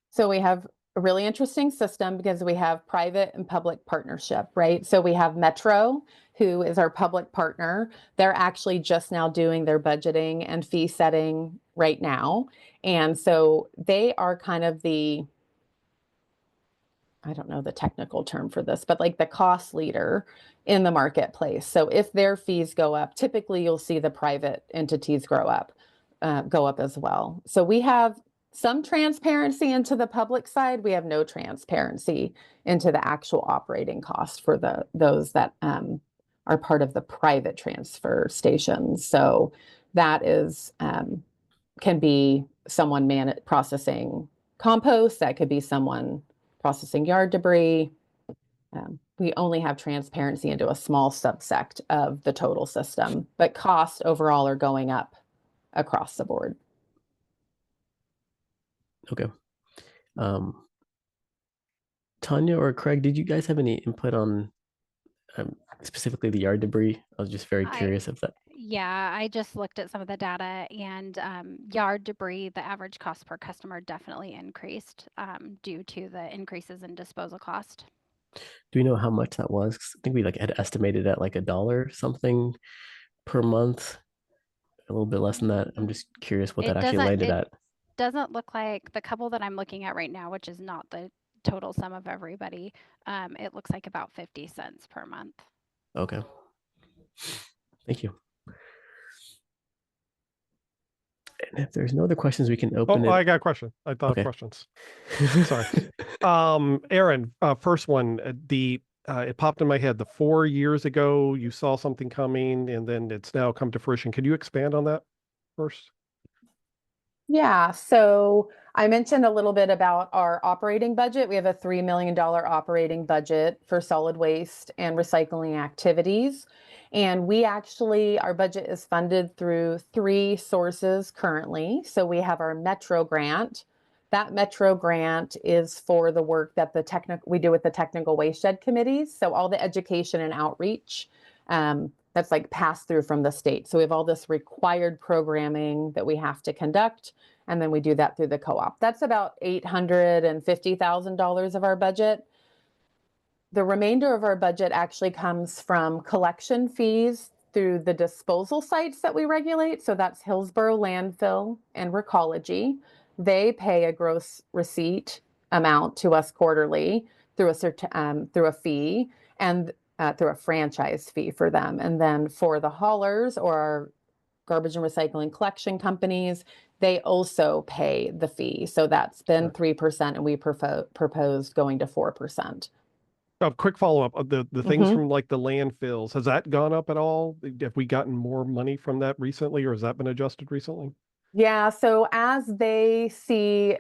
Speaker 6: So we have a really interesting system because we have private and public partnership, right? So we have Metro, who is our public partner. They're actually just now doing their budgeting and fee setting right now. And so they are kind of the, I don't know the technical term for this, but like the cost leader in the marketplace. So if their fees go up, typically you'll see the private entities go up as well. So we have some transparency into the public side. We have no transparency into the actual operating cost for those that are part of the private transfer stations. So that is can be someone processing compost. That could be someone processing yard debris. We only have transparency into a small subsect of the total system, but costs overall are going up across the board.
Speaker 2: Okay. Tanya or Craig, did you guys have any input on specifically the yard debris? I was just very curious of that.
Speaker 9: Yeah, I just looked at some of the data, and yard debris, the average cost per customer definitely increased due to the increases in disposal cost.
Speaker 2: Do we know how much that was? 'Cause I think we like had estimated at like $1 something per month, a little bit less than that. I'm just curious what
Speaker 9: It
Speaker 2: that actually landed at.
Speaker 9: doesn't look like the couple that I'm looking at right now, which is not the total sum of everybody. It looks like about 50 cents per month.
Speaker 2: Okay. Thank you. And if there's no other questions, we can open
Speaker 8: Oh, I
Speaker 2: it.
Speaker 8: got a question. I thought
Speaker 2: Okay.
Speaker 8: of questions. Sorry. Aaron, first one, it popped in my head. The 4 years ago, you saw something coming and then it's now come to fruition. Could you expand on that first?
Speaker 6: Yeah, so I mentioned a little bit about our operating budget. We have a $3 million operating budget for solid waste and recycling activities. And our budget is funded through 3 sources currently. So we have our Metro grant. That Metro grant is for the work that we do with the technical waste shed committees. So all the education and outreach, that's like pass through from the state. So we have all this required programming that we have to conduct, and then we do that through the co-op. That's about $850,000 of our budget. The remainder of our budget actually comes from collection fees through the disposal sites that we regulate. So that's Hillsborough Landfill and Recology. They pay a gross receipt amount to us quarterly through a fee and through a franchise fee for them. And then for the haulers or our garbage and recycling collection companies, they also pay the fee. So that's been 3%, and we proposed going to 4%.
Speaker 8: A quick follow-up of the things
Speaker 6: Mhm.
Speaker 8: from like the landfills. Has that gone up at all? Have we gotten more money from that recently, or has that been adjusted recently?
Speaker 6: Yeah, so as they see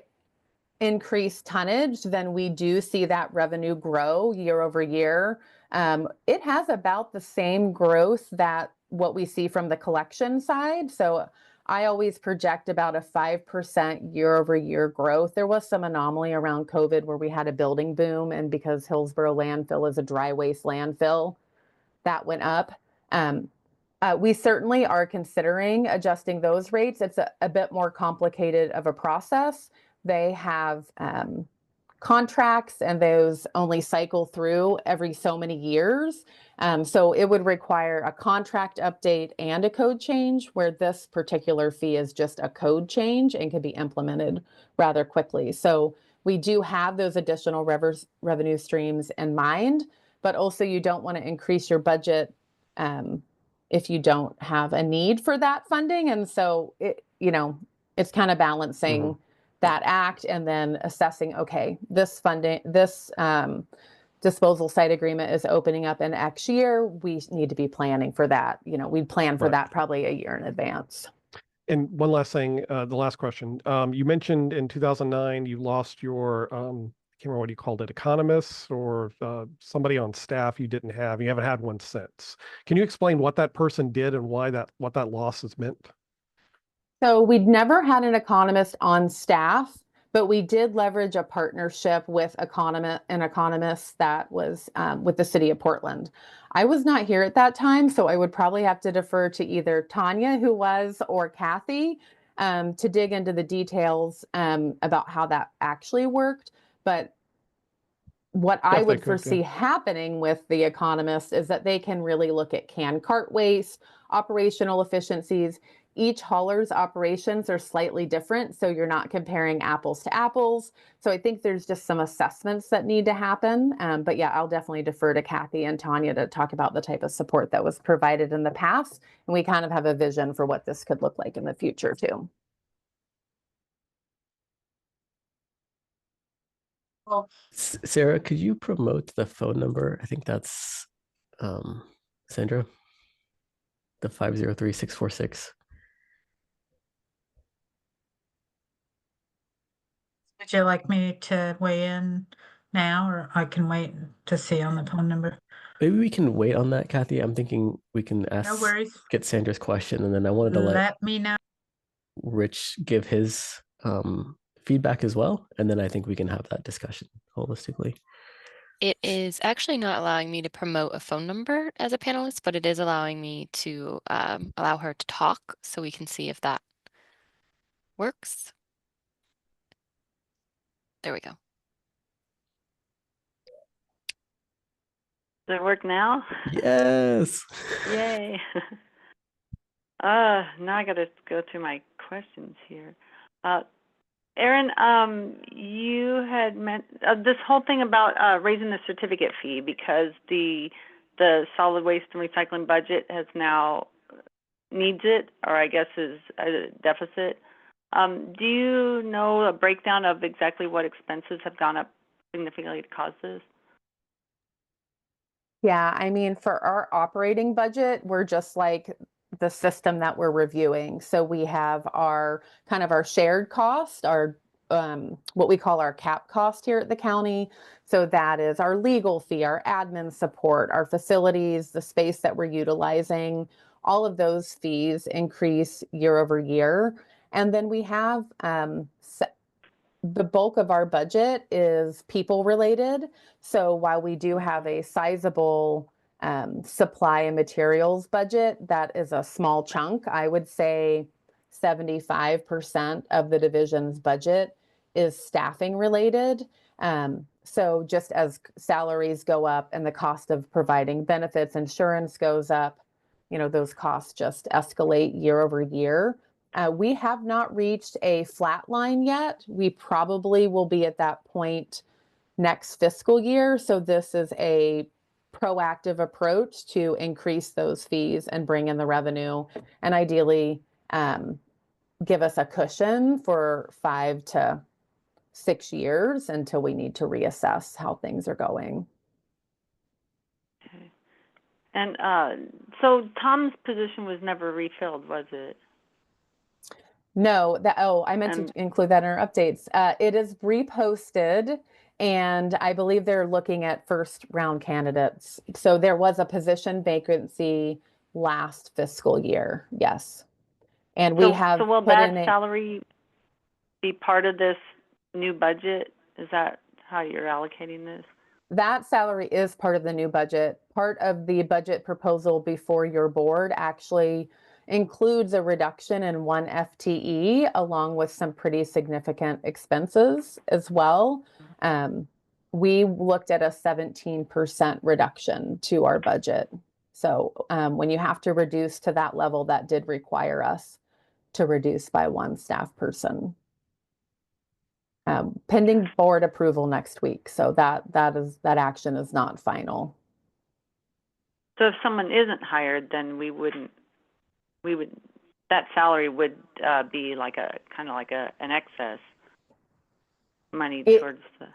Speaker 6: increased tonnage, then we do see that revenue grow year over year. It has about the same growth that what we see from the collection side. So I always project about a 5% year over year growth. There was some anomaly around COVID where we had a building boom, and because Hillsborough landfill is a dry waste landfill, that went up. We certainly are considering adjusting those rates. It's a bit more complicated of a process. They have contracts, and those only cycle through every so many years. So it would require a contract update and a code change, where this particular fee is just a code change and can be implemented rather quickly. So we do have those additional revenue streams in mind, but also you don't want to increase your budget if you don't have a need for that funding. And so it's kind of balancing that act and then assessing, okay, this disposal site agreement is opening up in X year. We need to be planning for that. We'd plan for that probably a year in advance.
Speaker 8: And one last thing, the last question. You mentioned in 2009 you lost your I can't remember what you called it, economists or somebody on staff you didn't have. You haven't had one since. Can you explain what that person did and what that loss has meant?
Speaker 6: So we'd never had an economist on staff, but we did leverage a partnership with an economist that was with the city of Portland. I was not here at that time, so I would probably have to defer to either Tanya, who was, or Kathy to dig into the details about how that actually worked. But what I would foresee happening with the economist is that they can really look at canned cart waste, operational efficiencies. Each hauler's operations are slightly different, so you're not comparing apples to apples. So I think there's just some assessments that need to happen. But yeah, I'll definitely defer to Kathy and Tanya to talk about the type of support that was provided in the past. And we kind of have a vision for what this could look like in the future too.
Speaker 3: Well,
Speaker 2: Sarah, could you promote the phone number? I think that's Sandra, the 503-646.
Speaker 3: would you like me to weigh in now, or I can wait to see on the phone number?
Speaker 2: Maybe we can wait on that, Kathy. I'm thinking we can
Speaker 3: No worries.
Speaker 2: get Sandra's question, and then I wanted to
Speaker 3: Let me know.
Speaker 2: Rich give his feedback as well, and then I think we can have that discussion holistically.
Speaker 1: It is actually not allowing me to promote a phone number as a panelist, but it is allowing me to allow her to talk, so we can see if that works. There we go.
Speaker 10: Does it work now?
Speaker 2: Yes.
Speaker 10: Yay. Now I got to go through my questions here. Aaron, you had meant this whole thing about raising the certificate fee because the solid waste and recycling budget has now needs it, or I guess is a deficit. Do you know a breakdown of exactly what expenses have gone up significantly to cause this?
Speaker 6: Yeah, I mean, for our operating budget, we're just like the system that we're reviewing. So we have our kind of our shared cost, our what we call our cap cost here at the county. So that is our legal fee, our admin support, our facilities, the space that we're utilizing. All of those fees increase year over year. And then we have the bulk of our budget is people related. So while we do have a sizable supply and materials budget, that is a small chunk. I would say 75% of the division's budget is staffing related. So just as salaries go up and the cost of providing benefits, insurance goes up, you know, those costs just escalate year over year. We have not reached a flat line yet. We probably will be at that point next fiscal year. So this is a proactive approach to increase those fees and bring in the revenue, and ideally give us a cushion for 5 to 6 years until we need to reassess how things are going.
Speaker 10: Okay. And so Tom's position was never refilled, was it?
Speaker 6: No, I meant to include that in our updates. It is reposted, and I believe they're looking at first round candidates. So there was a position vacancy last fiscal year. Yes. And we have
Speaker 10: so will
Speaker 6: put
Speaker 10: that
Speaker 6: in
Speaker 10: salary be part of this new budget? Is that how you're allocating this?
Speaker 6: that salary is part of the new budget. Part of the budget proposal before your board actually includes a reduction in 1 FTE along with some pretty significant expenses as well. We looked at a 17% reduction to our budget. So when you have to reduce to that level, that did require us to reduce by 1 staff person. Pending board approval next week. So that action is not final.
Speaker 10: So if someone isn't hired, then that salary would be like an excess money towards the.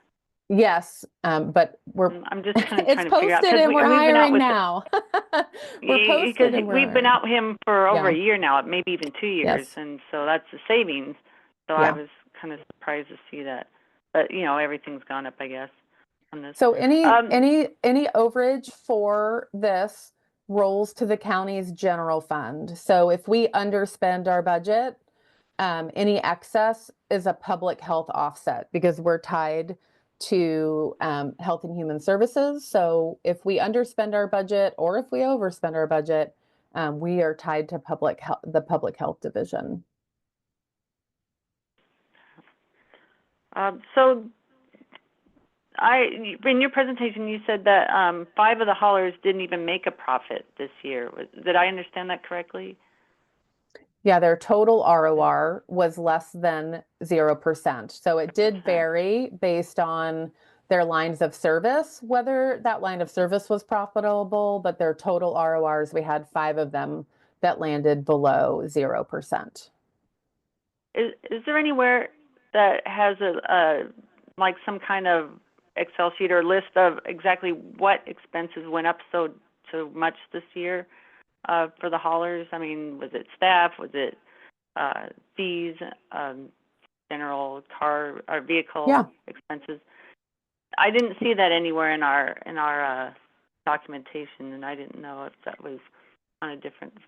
Speaker 6: Yes, but
Speaker 10: I'm just kind of
Speaker 6: it's
Speaker 10: trying to figure out
Speaker 6: posted and we're hiring now. We're posted and
Speaker 10: we've been out him for over a
Speaker 6: Yeah.
Speaker 10: year now, maybe even 2 years,
Speaker 6: Yes.
Speaker 10: and so that's the savings. So
Speaker 6: Yeah.
Speaker 10: I was kind of surprised to see that, but you know, everything's gone up, I guess, on this.
Speaker 6: So any overage for this rolls to the county's general fund. So if we underspend our budget, any excess is a public health offset because we're tied to Health and Human Services. So if we underspend our budget or if we overspend our budget, we are tied to the public health division.
Speaker 10: So in your presentation, you said that 5 of the haulers didn't even make a profit this year. Did I understand that correctly?
Speaker 6: Yeah, their total ROR was less than 0%. So it did vary based on their lines of service, whether that line of service was profitable, but their total RORs, we had 5 of them that landed below 0%.
Speaker 10: Is there anywhere that has like some kind of Excel sheet or list of exactly what expenses went up so much this year for the haulers? I mean, was it staff? Was it fees, general car or vehicle expenses? I didn't see that anywhere in our documentation, and I didn't know if that was on a different.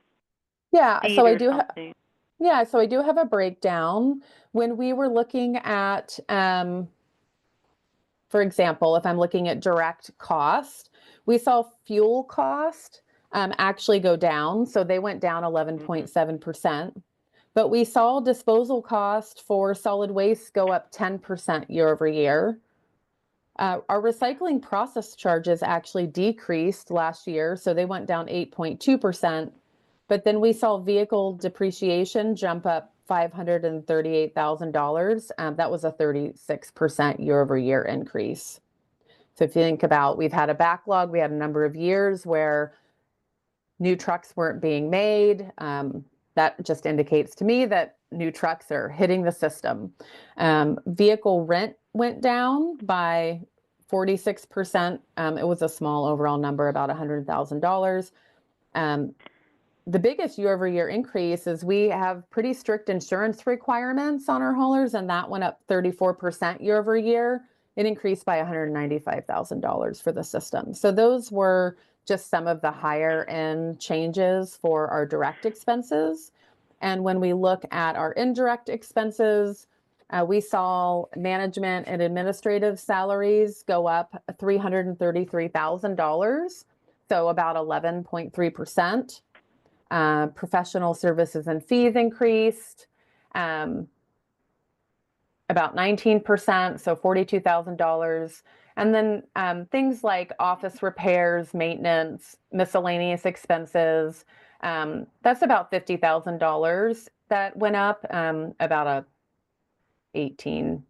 Speaker 6: Yeah, so I do
Speaker 10: have.
Speaker 6: Yeah, so I do have a breakdown. When we were looking at, for example, if I'm looking at direct cost, we saw fuel cost actually go down. So they went down 11.7%. But we saw disposal cost for solid waste go up 10% year over year. Our recycling process charges actually decreased last year, so they went down 8.2%. But then we saw vehicle depreciation jump up $538,000. That was a 36% year-over-year increase. So if you think about, we've had a backlog, we had a number of years where new trucks weren't being made. That just indicates to me that new trucks are hitting the system. Vehicle rent went down by 46%. It was a small overall number, about $100,000. The biggest year-over-year increase is we have pretty strict insurance requirements on our haulers, and that went up 34% year-over-year. It increased by $195,000 for the system. So those were just some of the higher end changes for our direct expenses. And when we look at our indirect expenses, we saw management and administrative salaries go up $333,000, so about 11.3%. Professional services and fees increased about 19%, so $42,000. And then things like office repairs, maintenance, miscellaneous expenses, that's about $50,000 that went up, about a 18%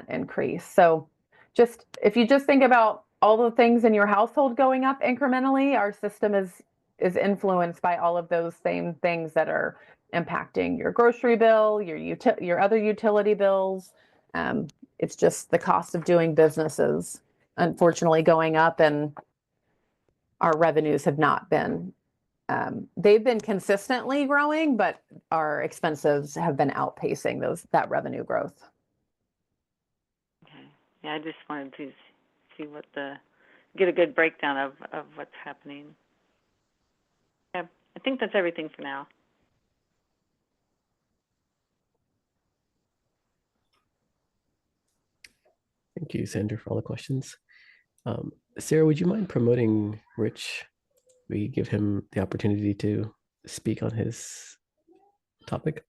Speaker 6: increase. So just if you just think about all the things in your household going up incrementally, our system is influenced by all of those same things that are impacting your grocery bill, your other utility bills. It's just the cost of doing business is unfortunately going up, and our revenues have not been. They've been consistently growing, but our expenses have been outpacing that revenue growth.
Speaker 10: Okay. Yeah, I just wanted to see get a good breakdown of what's happening. Yeah, I think that's everything for now.
Speaker 2: Thank you, Sandra, for all the questions. Sarah, would you mind promoting Rich? We give him the opportunity to speak on his topic.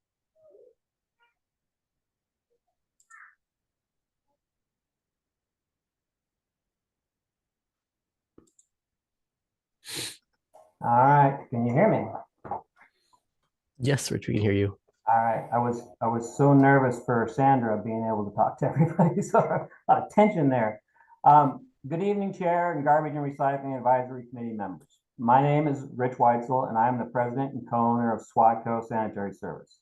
Speaker 7: All right, can you hear me?
Speaker 2: Yes, Rich, we can hear you.
Speaker 7: All right, I was so nervous for Sandra being able to talk to everybody, so a lot of tension there. Good evening, Chair and Garbage and Recycling Advisory Committee members. My name is Rich Weitzel, and I am the president and co-owner of SWATCO Sanitary Service.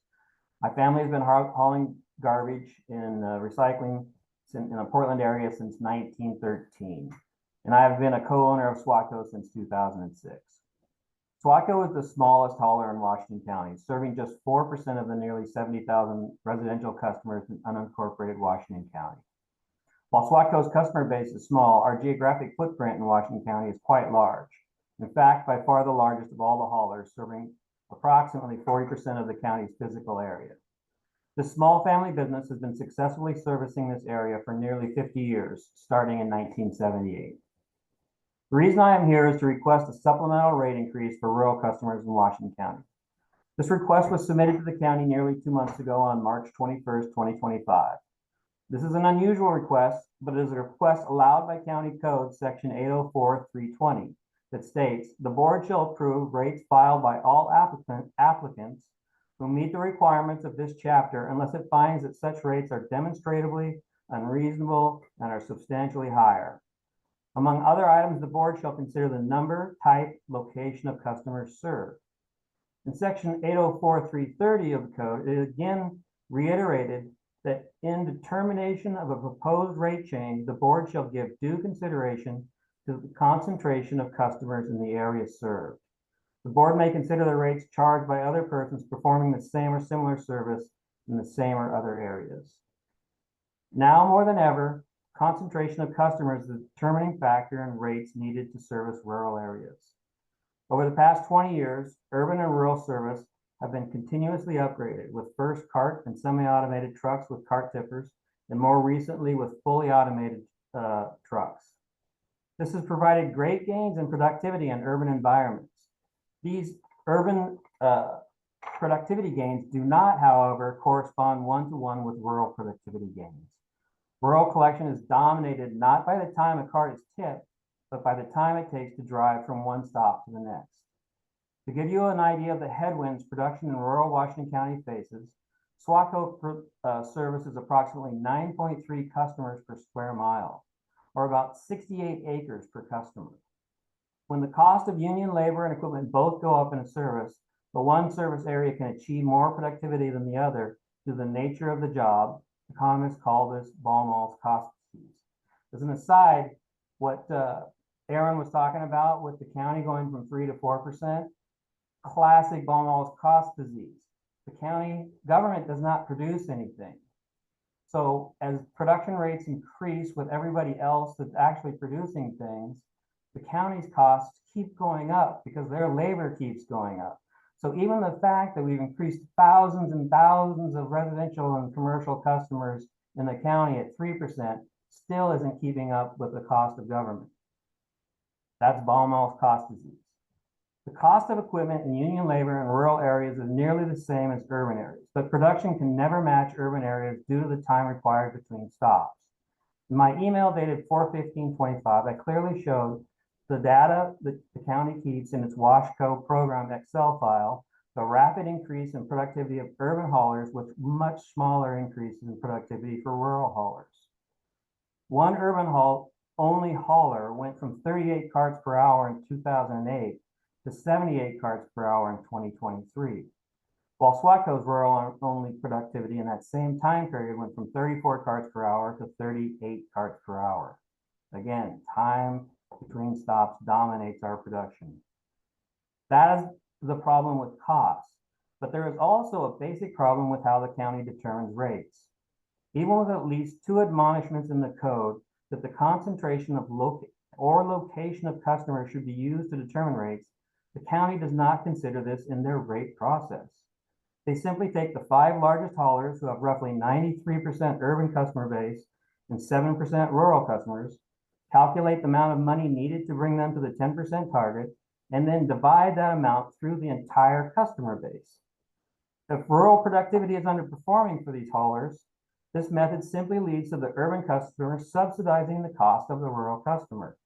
Speaker 7: My family has been hauling garbage in recycling in the Portland area since 1913, and I have been a co-owner of SWATCO since 2006. SWATCO is the smallest hauler in Washington County, serving just 4% of the nearly 70,000 residential customers in unincorporated Washington County. While SWATCO's customer base is small, our geographic footprint in Washington County is quite large. In fact, by far the largest of all the haulers, serving approximately 40% of the county's physical area. This small family business has been successfully servicing this area for nearly 50 years, starting in 1978. The reason I am here is to request a supplemental rate increase for rural customers in Washington County. This request was submitted to the county nearly 2 months ago on March 21st, 2025. This is an unusual request, but it is a request allowed by County Code Section 804-320 that states, the board shall approve rates filed by all applicants who meet the requirements of this chapter unless it finds that such rates are demonstrably unreasonable and are substantially higher. Among other items, the board shall consider the number, type, location of customers served. In Section 804-330 of the code, it again reiterated that in determination of a proposed rate change, the board shall give due consideration to the concentration of customers in the area served. The board may consider the rates charged by other persons performing the same or similar service in the same or other areas. Now more than ever, concentration of customers is the determining factor in rates needed to service rural areas. Over the past 20 years, urban and rural service have been continuously upgraded with first cart and semi-automated trucks with cart tippers, and more recently with fully automated trucks. This has provided great gains in productivity in urban environments. These urban productivity gains do not, however, correspond one-to-one with rural productivity gains. Rural collection is dominated not by the time a cart is tipped, but by the time it takes to drive from one stop to the next. To give you an idea of the headwinds production in rural Washington County faces, SWACO services approximately 9.3 customers per square mile, or about 68 acres per customer. When the cost of union labor and equipment both go up in a service, the one service area can achieve more productivity than the other due to the nature of the job. Economists call this Baumol's cost disease. As an aside, what Aaron was talking about with the county going from 3 to 4%, classic Baumol's cost disease. The county government does not produce anything. So as production rates increase with everybody else that's actually producing things, the county's costs keep going up because their labor keeps going up. So even the fact that we've increased thousands and thousands of residential and commercial customers in the county at 3% still isn't keeping up with the cost of government. That's Baumol's cost disease. The cost of equipment and union labor in rural areas is nearly the same as urban areas, but production can never match urban areas due to the time required between stops. In my email dated 4/15/25, I clearly showed the data that the county keeps in its WashCo program Excel file, the rapid increase in productivity of urban haulers with much smaller increases in productivity for rural haulers. One urban only hauler went from 38 carts per hour in 2008 to 78 carts per hour in 2023, while SWACO's rural only productivity in that same time period went from 34 carts per hour to 38 carts per hour. Again, time between stops dominates our production. That is the problem with costs, but there is also a basic problem with how the county determines rates. Even with at least 2 admonishments in the code that the concentration of location of customers should be used to determine rates, the county does not consider this in their rate process. They simply take the 5 largest haulers who have roughly 93% urban customer base and 7% rural customers, calculate the amount of money needed to bring them to the 10% target, and then divide that amount through the entire customer base. If rural productivity is underperforming for these haulers, this method simply leads to the urban customer subsidizing the cost of the rural customer.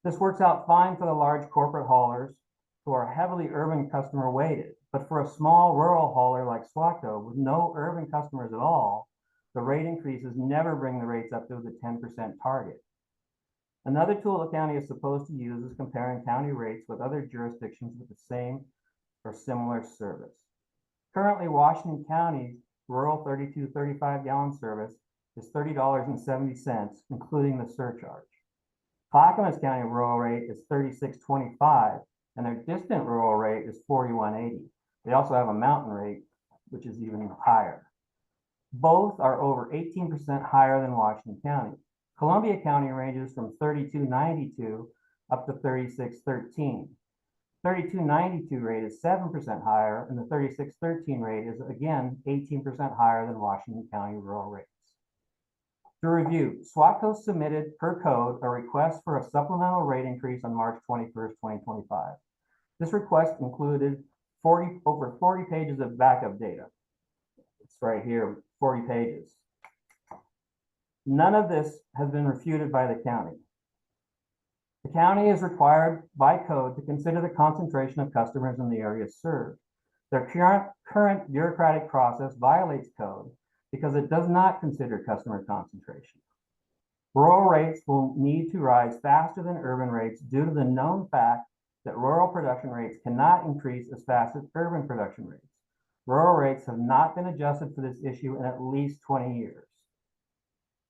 Speaker 7: This works out fine for the large corporate haulers who are heavily urban customer weighted, but for a small rural hauler like SWACO with no urban customers at all, the rate increases never bring the rates up to the 10% target. Another tool the county is supposed to use is comparing county rates with other jurisdictions with the same or similar service. Currently, Washington County's rural 32-35 gallon service is $30.70, including the surcharge. Clackamas County rural rate is $36.25, and their distant rural rate is $41.80. They also have a mountain rate, which is even higher. Both are over 18% higher than Washington County. Columbia County ranges from $32.92 up to $36.13. $32.92 rate is 7% higher, and the $36.13 rate is again 18% higher than Washington County rural rates. To review, SWACO submitted per code a request for a supplemental rate increase on March 21st, 2025. This request included over 40 pages of backup data. It's right here, 40 pages. None of this has been refuted by the county. The county is required by code to consider the concentration of customers in the area served. Their current bureaucratic process violates code because it does not consider customer concentration. Rural rates will need to rise faster than urban rates due to the known fact that rural production rates cannot increase as fast as urban production rates. Rural rates have not been adjusted for this issue in at least 20 years.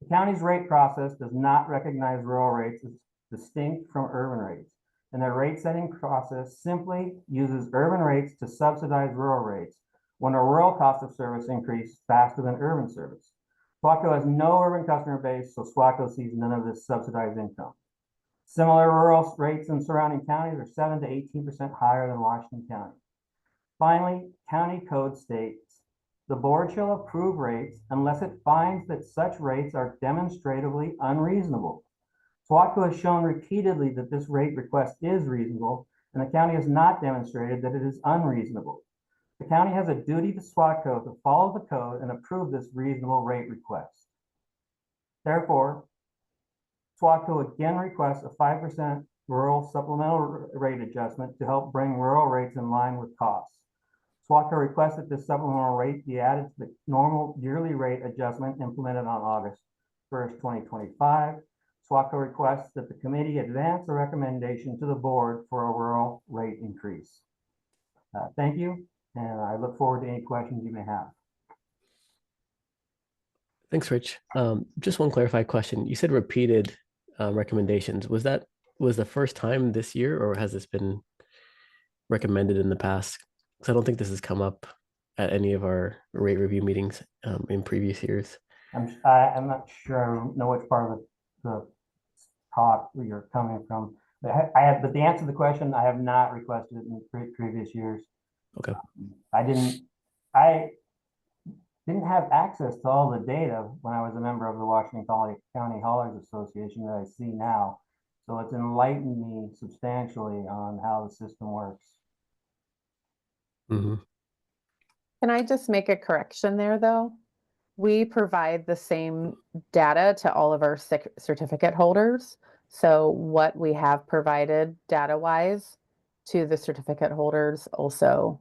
Speaker 7: The county's rate process does not recognize rural rates as distinct from urban rates, and their rate setting process simply uses urban rates to subsidize rural rates when a rural cost of service increases faster than urban service. SWACO has no urban customer base, so SWACO sees none of this subsidized income. Similar rural rates in surrounding counties are 7 to 18% higher than Washington County. Finally, county code states, the board shall approve rates unless it finds that such rates are demonstratively unreasonable. SWACO has shown repeatedly that this rate request is reasonable, and the county has not demonstrated that it is unreasonable. The county has a duty to SWACO to follow the code and approve this reasonable rate request. Therefore, SWACO again requests a 5% rural supplemental rate adjustment to help bring rural rates in line with costs. SWACO requests that this supplemental rate be added to the normal yearly rate adjustment implemented on August 1st, 2025. SWACO requests that the committee advance a recommendation to the board for a rural rate increase. Thank you, and I look forward to any questions you may have.
Speaker 2: Thanks, Rich. Just one clarified question. You said repeated recommendations. Was the first time this year, or has this been recommended in the past? Because I don't think this has come up at any of our rate review meetings in previous years.
Speaker 7: I'm not sure I know which part of the talk you're coming from. But but the answer to the question, I have not requested it in previous years.
Speaker 2: Okay.
Speaker 7: I didn't have access to all the data when I was a member of the Washington County Haulers Association that I see now. So it's enlightened me substantially on how the system works.
Speaker 2: Mm-hmm.
Speaker 6: Can I just make a correction there, though? We provide the same data to all of our certificate holders. So what we have provided data-wise to the certificate holders also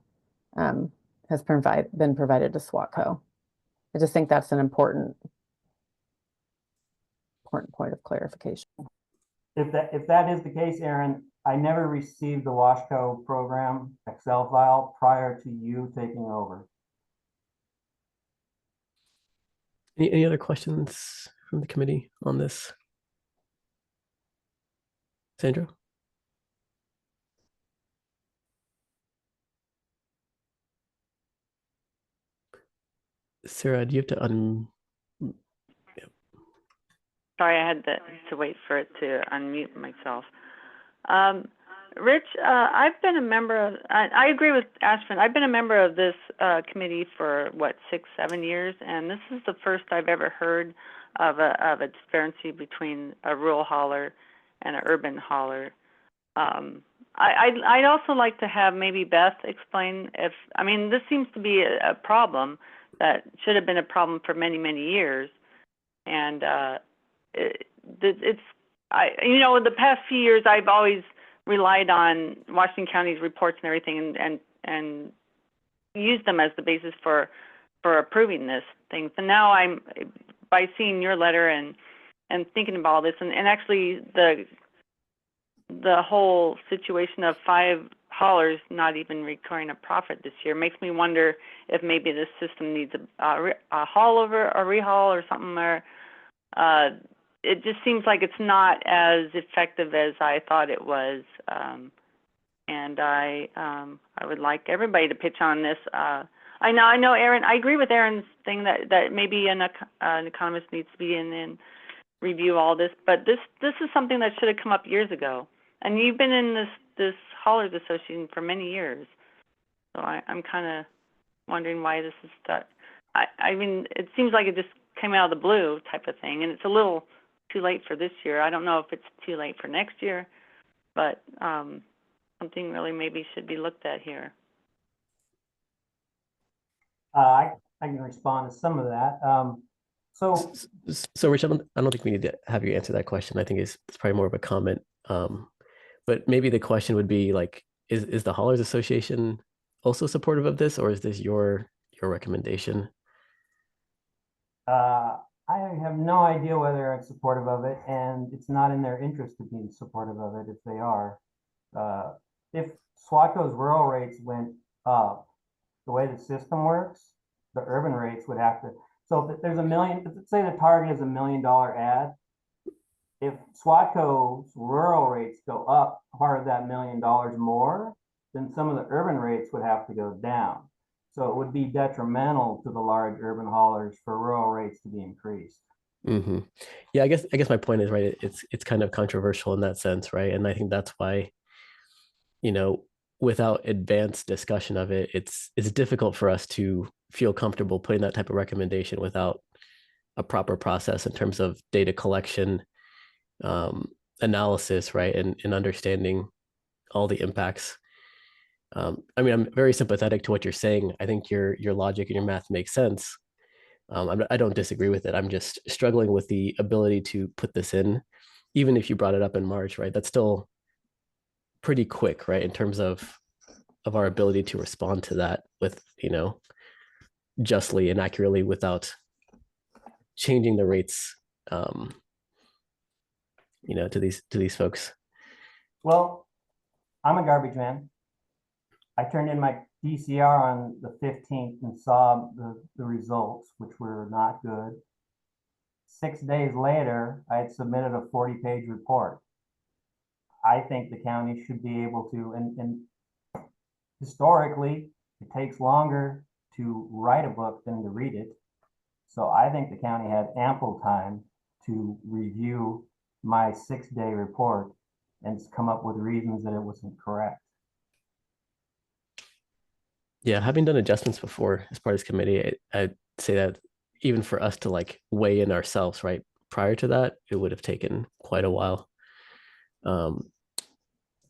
Speaker 6: has been provided to SWACO. I just think that's an important point of clarification.
Speaker 7: If that is the case, Aaron, I never received the WashCo program Excel file prior to you taking over.
Speaker 2: Any other questions from the committee on this? Sandra? Sarah, do you have to
Speaker 10: Sorry, I had to wait for it to unmute myself. Rich, I've been a member of, I agree with Ashvin. I've been a member of this committee for, what, 6-7 years, and this is the first I've ever heard of a disparity between a rural hauler and an urban hauler. I'd also like to have maybe Beth explain this seems to be a problem that should have been a problem for many, many years. And the past few years I've always relied on Washington County's reports and everything and used them as the basis for approving this thing. So now by seeing your letter and thinking about all this and actually the whole situation of 5 haulers not even recording a profit this year makes me wonder if maybe this system needs a haul over, a rehaul or something, or it just seems like it's not as effective as I thought it was, and I would like everybody to pitch on this. I know, Aaron. I agree with Aaron's thing that maybe an economist needs to be in and review all this, but this is something that should have come up years ago. And you've been in this Haulers Association for many years, so I'm kind of wondering why this is stuck. I mean, it seems like it just came out of the blue type of thing, and it's a little too late for this year. I don't know if it's too late for next year, but something really maybe should be looked at here.
Speaker 7: I can respond to some of that.
Speaker 2: So Rich, I don't think we need to have you answer that question. I think it's probably more of a comment. But maybe the question would be like, is the Haulers Association also supportive of this, or is this your recommendation?
Speaker 7: I have no idea whether it's supportive of it, and it's not in their interest to be supportive of it if they are. If SWACO's rural rates went up, the way the system works, the urban rates would have to. So if there's let's say the target is $1 million ad. If SWACO's rural rates go up part of that $1 million more, then some of the urban rates would have to go down. So it would be detrimental to the large urban haulers for rural rates to be increased.
Speaker 2: Mm-hmm. Yeah, I guess my point is, right, it's kind of controversial in that sense, right? And I think that's why, without advanced discussion of it, it's difficult for us to feel comfortable putting that type of recommendation without a proper process in terms of data collection, analysis, right, and understanding all the impacts. I mean, I'm very sympathetic to what you're saying. I think your logic and your math makes sense. I don't disagree with it. I'm just struggling with the ability to put this in, even if you brought it up in March, right? That's still pretty quick, right? In terms of our ability to respond to that with, justly and accurately without changing the rates, to these folks.
Speaker 7: Well, I'm a garbage man. I turned in my DCR on the 15th and saw the results, which were not good. 6 days later, I had submitted a 40-page report. I think the county should be able to, and historically, it takes longer to write a book than to read it. So I think the county had ample time to review my 6-day report and come up with reasons that it wasn't correct.
Speaker 2: Yeah, having done adjustments before as part of this committee, I'd say that even for us to like weigh in ourselves, right, prior to that, it would have taken quite a while,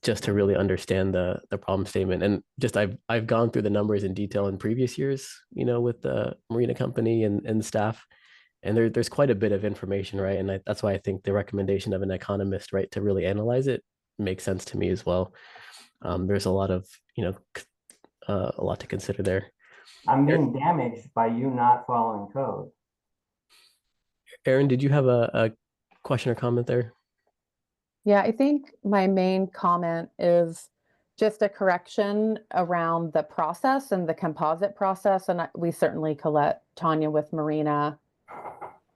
Speaker 2: just to really understand the problem statement. And just I've gone through the numbers in detail in previous years, with the marina company and staff, and there's quite a bit of information, right? And that's why I think the recommendation of an economist, right, to really analyze it makes sense to me as well. There's a lot of a lot to consider there.
Speaker 7: I'm being damaged by you not following code.
Speaker 2: Aaron, did you have a question or comment there?
Speaker 6: Yeah, I think my main comment is just a correction around the process and the composite process. And we certainly could let Tanya with Marina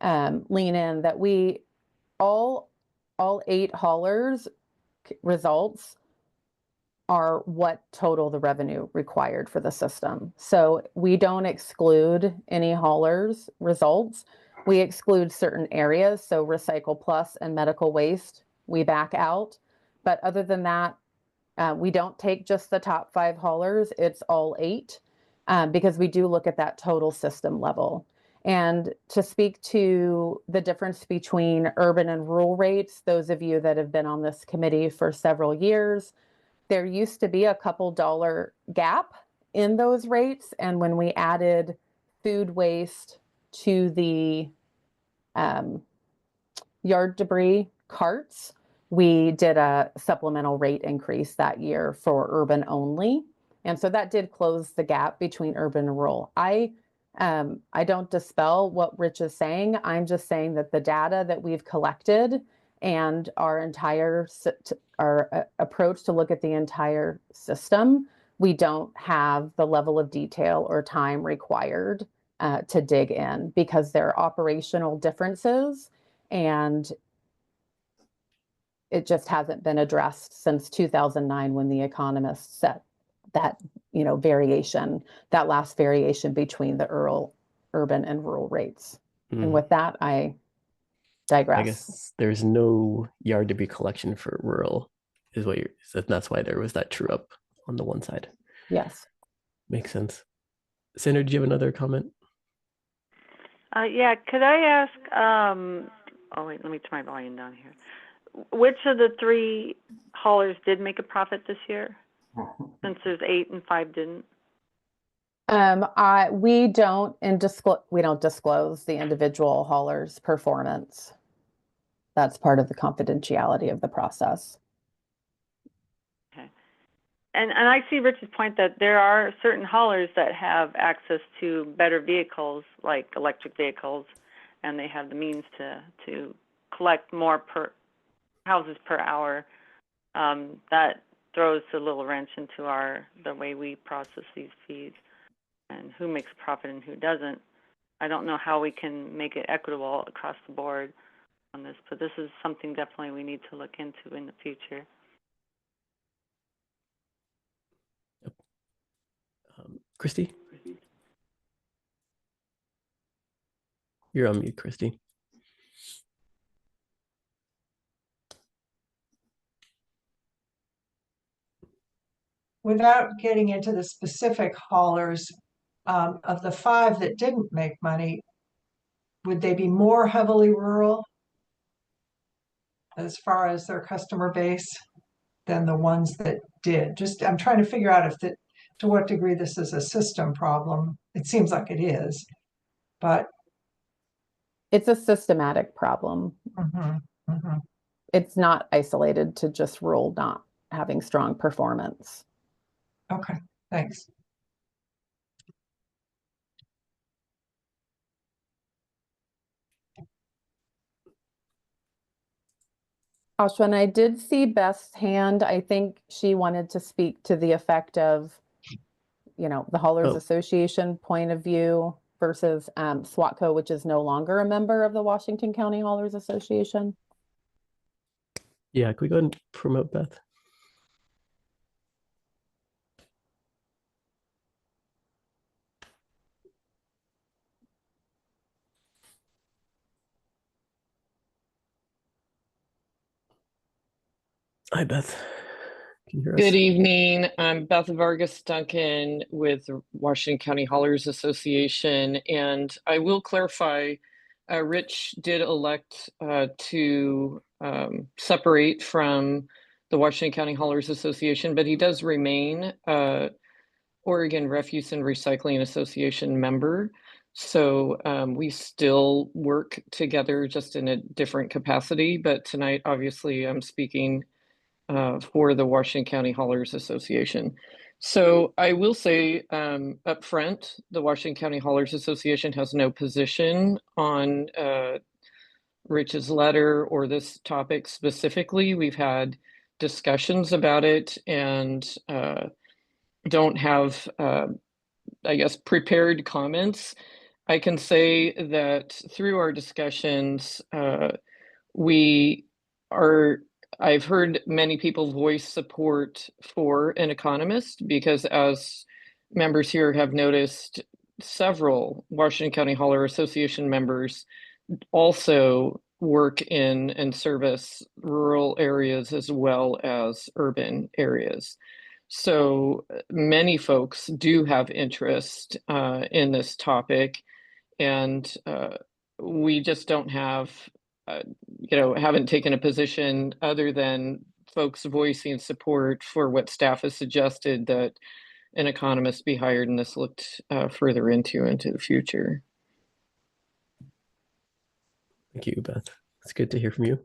Speaker 6: lean in that we all 8 haulers results are what total the revenue required for the system. So we don't exclude any haulers results. We exclude certain areas. So Recycle Plus and medical waste, we back out. But other than that, we don't take just the top 5 haulers. It's all 8 because we do look at that total system level. And to speak to the difference between urban and rural rates, those of you that have been on this committee for several years, there used to be a couple dollar gap in those rates. And when we added food waste to the yard debris carts, we did a supplemental rate increase that year for urban only. And so that did close the gap between urban and rural. I don't dispel what Rich is saying. I'm just saying that the data that we've collected and our entire approach to look at the entire system, we don't have the level of detail or time required to dig in because there are operational differences and it just hasn't been addressed since 2009 when the economists set that variation, that last variation between the urban and rural rates. And with that, I digress.
Speaker 2: I guess there's no yard debris collection for rural, is what that's why there was that true up on the one side.
Speaker 6: Yes.
Speaker 2: Makes sense. Sandra, do you have another comment?
Speaker 10: Yeah, could I ask, oh wait, let me turn my volume down here. Which of the 3 haulers did make a profit this year? Since there's 8 and 5 didn't.
Speaker 6: We don't disclose the individual haulers' performance. That's part of the confidentiality of the process.
Speaker 10: Okay. And I see Rich's point that there are certain haulers that have access to better vehicles, like electric vehicles, and they have the means to collect more houses per hour. That throws a little wrench into the way we process these fees and who makes profit and who doesn't. I don't know how we can make it equitable across the board on this, but this is something definitely we need to look into in the future.
Speaker 2: Christy? You're on mute, Christy.
Speaker 11: Without getting into the specific haulers, of the 5 that didn't make money, would they be more heavily rural as far as their customer base than the ones that did? I'm trying to figure out to what degree this is a system problem. It seems like it is, but
Speaker 6: It's a systematic problem.
Speaker 11: Mhm, mhm.
Speaker 6: It's not isolated to just rural not having strong performance.
Speaker 11: Okay, thanks.
Speaker 6: Ashwin, I did see Beth's hand. I think she wanted to speak to the effect of, the Haulers
Speaker 2: Oh.
Speaker 6: Association point of view versus SWATCO, which is no longer a member of the Washington County Haulers Association.
Speaker 2: Yeah, can we go ahead and promote Beth? Hi, Beth. Can you hear us?
Speaker 12: Good evening. I'm Beth Vargas Duncan with the Washington County Haulers Association, and I will clarify, Rich did elect to separate from the Washington County Haulers Association, but he does remain Oregon Refuse and Recycling Association member. So we still work together just in a different capacity, but tonight, obviously, I'm speaking for the Washington County Haulers Association. So I will say up front, the Washington County Haulers Association has no position on Rich's letter or this topic specifically. We've had discussions about it and don't have, I guess, prepared comments. I can say that through our discussions, I've heard many people voice support for an economist because, as members here have noticed, several Washington County Hauler Association members also work in and service rural areas as well as urban areas. So many folks do have interest in this topic, and we just don't have haven't taken a position other than folks voicing support for what staff has suggested, that an economist be hired and this looked further into the future.
Speaker 2: Thank you, Beth. It's good to hear from you.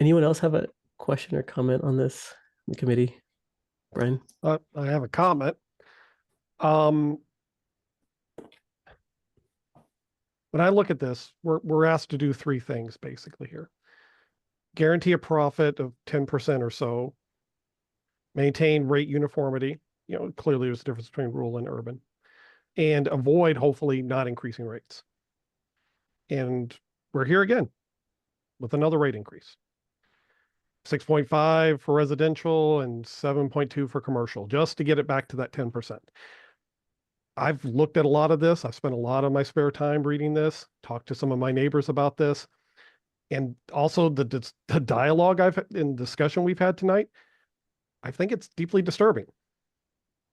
Speaker 2: Anyone else have a question or comment on this in the committee? Brian?
Speaker 8: I have a comment. When I look at this, we're asked to do three things basically here. Guarantee a profit of 10% or so, maintain rate uniformity. Clearly there's a difference between rural and urban, and avoid, hopefully, not increasing rates. And we're here again with another rate increase. 6.5 for residential and 7.2 for commercial, just to get it back to that 10%. I've looked at a lot of this. I've spent a lot of my spare time reading this, talked to some of my neighbors about this, and also the dialogue in discussion we've had tonight. I think it's deeply disturbing.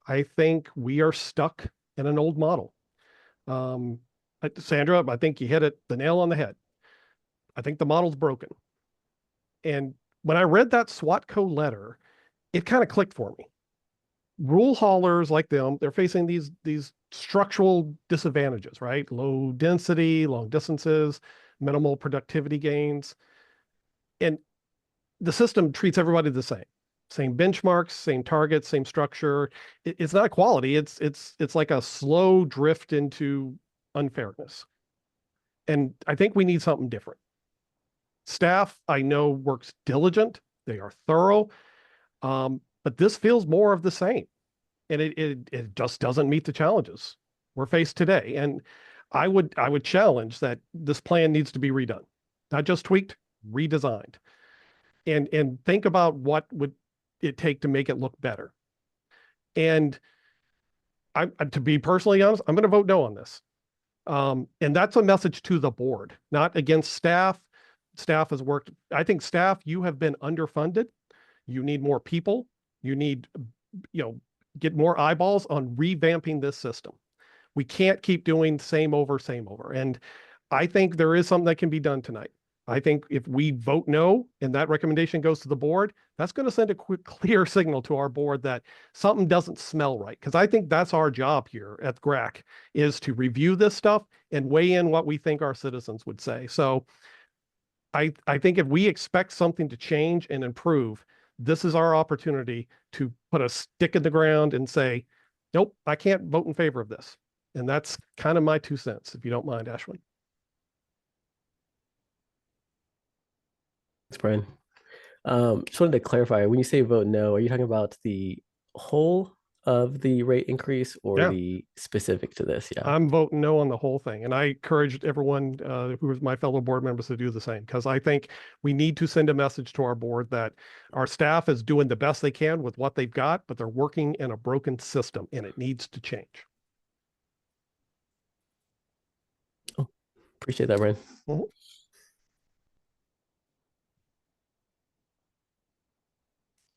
Speaker 8: I think we are stuck in an old model. Sandra, I think you hit the nail on the head. I think the model's broken. And when I read that SWATCO letter, it kind of clicked for me. Rural haulers like them, they're facing these structural disadvantages, right? Low density, long distances, minimal productivity gains. And the system treats everybody the same. Same benchmarks, same targets, same structure. It's not equality. It's like a slow drift into unfairness. And I think we need something different. Staff, I know, works diligent. They are thorough. But this feels more of the same. And it just doesn't meet the challenges we're faced today. And I would challenge that this plan needs to be redone. Not just tweaked, redesigned. And think about what would it take to make it look better. And to be personally honest, I'm going to vote no on this. And that's a message to the board, not against staff. Staff has worked. I think staff, you have been underfunded. You need more people. You need, get more eyeballs on revamping this system. We can't keep doing same over. And I think there is something that can be done tonight. I think if we vote no and that recommendation goes to the board, that's going to send a quick, clear signal to our board that something doesn't smell right. Because I think that's our job here at GRAC, is to review this stuff and weigh in what we think our citizens would say. So I think if we expect something to change and improve, this is our opportunity to put a stick in the ground and say, nope, I can't vote in favor of this. And that's kind of my 2 cents, if you don't mind, Ashley.
Speaker 2: Thanks, Brian. Just wanted to clarify, when you say vote no, are you talking about the whole of the rate increase or
Speaker 8: Yeah.
Speaker 2: the specific to this? Yeah.
Speaker 8: I'm voting no on the whole thing. And I encouraged everyone who was my fellow board members to do the same, because I think we need to send a message to our board that our staff is doing the best they can with what they've got, but they're working in a broken system and it needs to change.
Speaker 2: Oh, appreciate that, Brian.
Speaker 8: Mhm.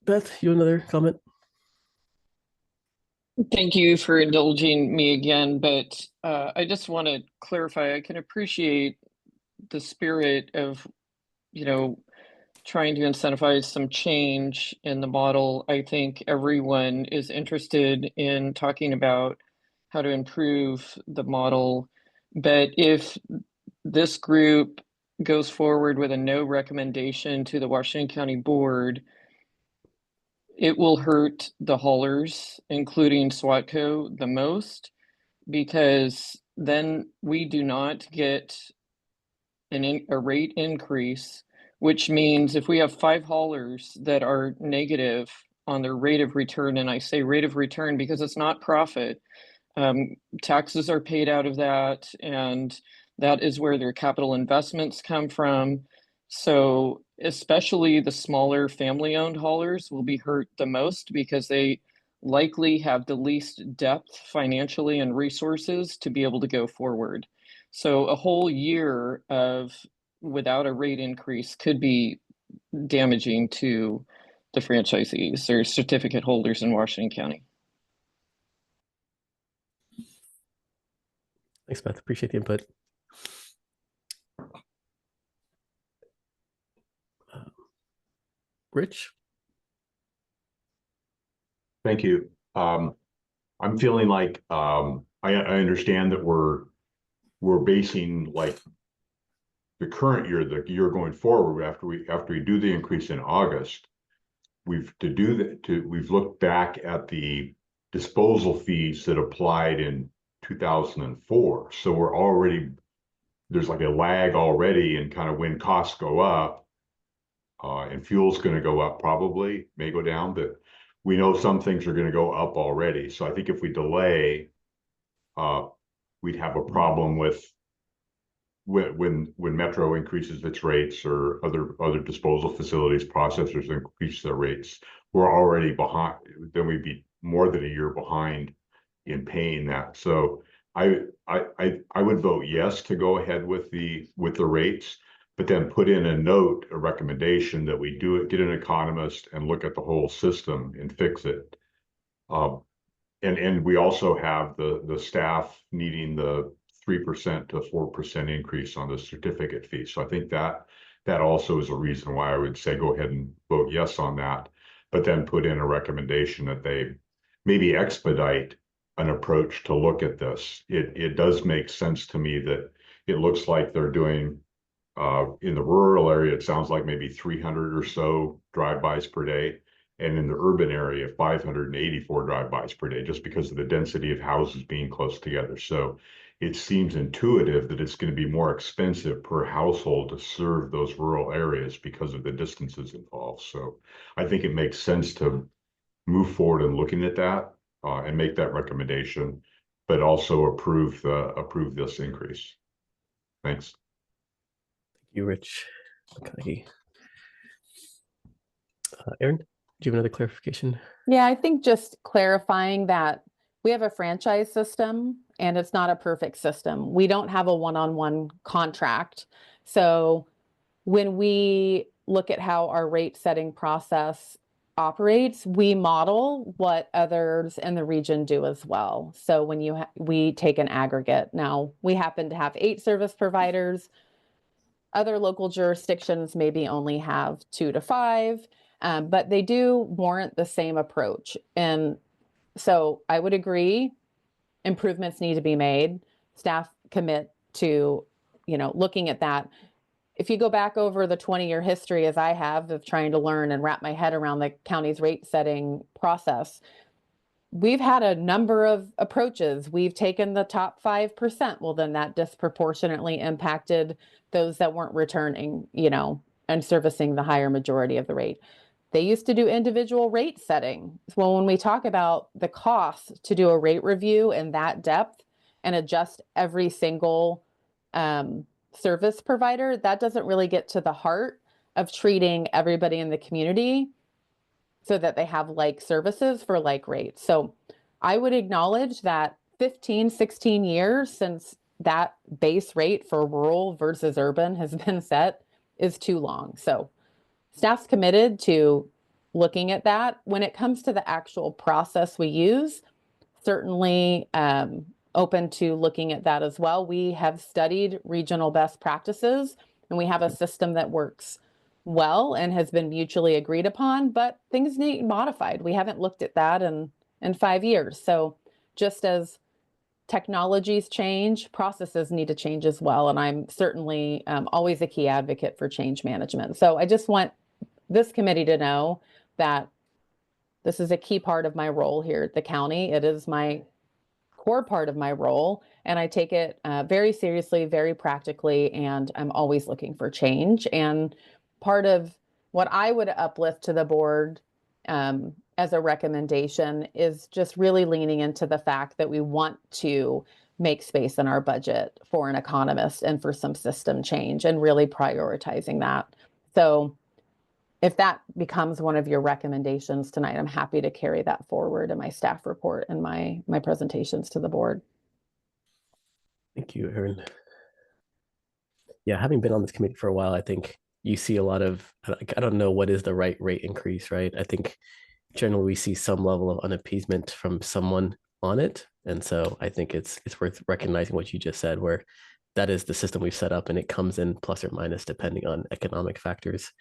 Speaker 2: Beth, you another comment?
Speaker 12: Thank you for indulging me again, but I just want to clarify, I can appreciate the spirit of, trying to incentivize some change in the model. I think everyone is interested in talking about how to improve the model. But if this group goes forward with a no recommendation to the Washington County Board, it will hurt the haulers, including SWATCO, the most, because then we do not get a rate increase, which means if we have 5 haulers that are negative on their rate of return, and I say rate of return because it's not profit, taxes are paid out of that, and that is where their capital investments come from. So especially the smaller family-owned haulers will be hurt the most because they likely have the least depth financially and resources to be able to go forward. So a whole year of without a rate increase could be damaging to the franchisees or certificate holders in Washington County.
Speaker 2: Thanks, Beth. Appreciate the input. Rich?
Speaker 5: Thank you. I'm feeling like I understand that we're basing like the current year, the year going forward, after we do the increase in August, we've looked back at the disposal fees that applied in 2004. So there's like a lag already in kind of when costs go up, and fuel's going to go up, probably may go down, but we know some things are going to go up already. So I think if we delay, we'd have a problem with when Metro increases its rates or other disposal facilities, processors increase their rates. We're already behind, then we'd be more than a year behind in paying that. So I would vote yes to go ahead with the rates, but then put in a note, a recommendation that we get an economist and look at the whole system and fix it. And we also have the staff needing the 3% to 4% increase on the certificate fee. So I think that also is a reason why I would say go ahead and vote yes on that, but then put in a recommendation that they maybe expedite an approach to look at this. It does make sense to me that it looks like they're doing in the rural area, it sounds like maybe 300 or so drive-bys per day. And in the urban area, 584 drive-bys per day, just because of the density of houses being close together. So it seems intuitive that it's going to be more expensive per household to serve those rural areas because of the distances involved. So I think it makes sense to move forward in looking at that and make that recommendation, but also approve this increase. Thanks.
Speaker 2: Thank you, Rich. Okay. Aaron, do you have another clarification?
Speaker 6: Yeah, I think just clarifying that we have a franchise system and it's not a perfect system. We don't have a one-on-one contract. So when we look at how our rate setting process operates, we model what others in the region do as well. So when we take an aggregate. Now, we happen to have 8 service providers. Other local jurisdictions maybe only have 2 to 5, but they do warrant the same approach. And so I would agree, improvements need to be made. Staff commit to, looking at that. If you go back over the 20-year history, as I have, of trying to learn and wrap my head around the county's rate setting process, we've had a number of approaches. We've taken the top 5%. Well, then that disproportionately impacted those that weren't returning, and servicing the higher majority of the rate. They used to do individual rate setting. Well, when we talk about the cost to do a rate review in that depth and adjust every single service provider, that doesn't really get to the heart of treating everybody in the community so that they have like services for like rates. So I would acknowledge that 15, 16 years since that base rate for rural versus urban has been set is too long. So staff's committed to looking at that. When it comes to the actual process we use, certainly open to looking at that as well. We have studied regional best practices, and we have a system that works well and has been mutually agreed upon, but things need modified. We haven't looked at that in 5 years. So just as technologies change, processes need to change as well. And I'm certainly always a key advocate for change management. So I just want this committee to know that this is a key part of my role here at the county. It is my core part of my role, and I take it very seriously, very practically, and I'm always looking for change. And part of what I would uplift to the board as a recommendation is just really leaning into the fact that we want to make space in our budget for an economist and for some system change, and really prioritizing that. So if that becomes one of your recommendations tonight, I'm happy to carry that forward in my staff report and my presentations to the board.
Speaker 2: Thank you, Erin. Yeah, having been on this committee for a while, I think you see a lot of, I don't know what is the right rate increase, right? I think generally we see some level of unappeasement from someone on it. And so I think it's worth recognizing what you just said, where that is the system we've set up, and it comes in plus or minus depending on economic factors.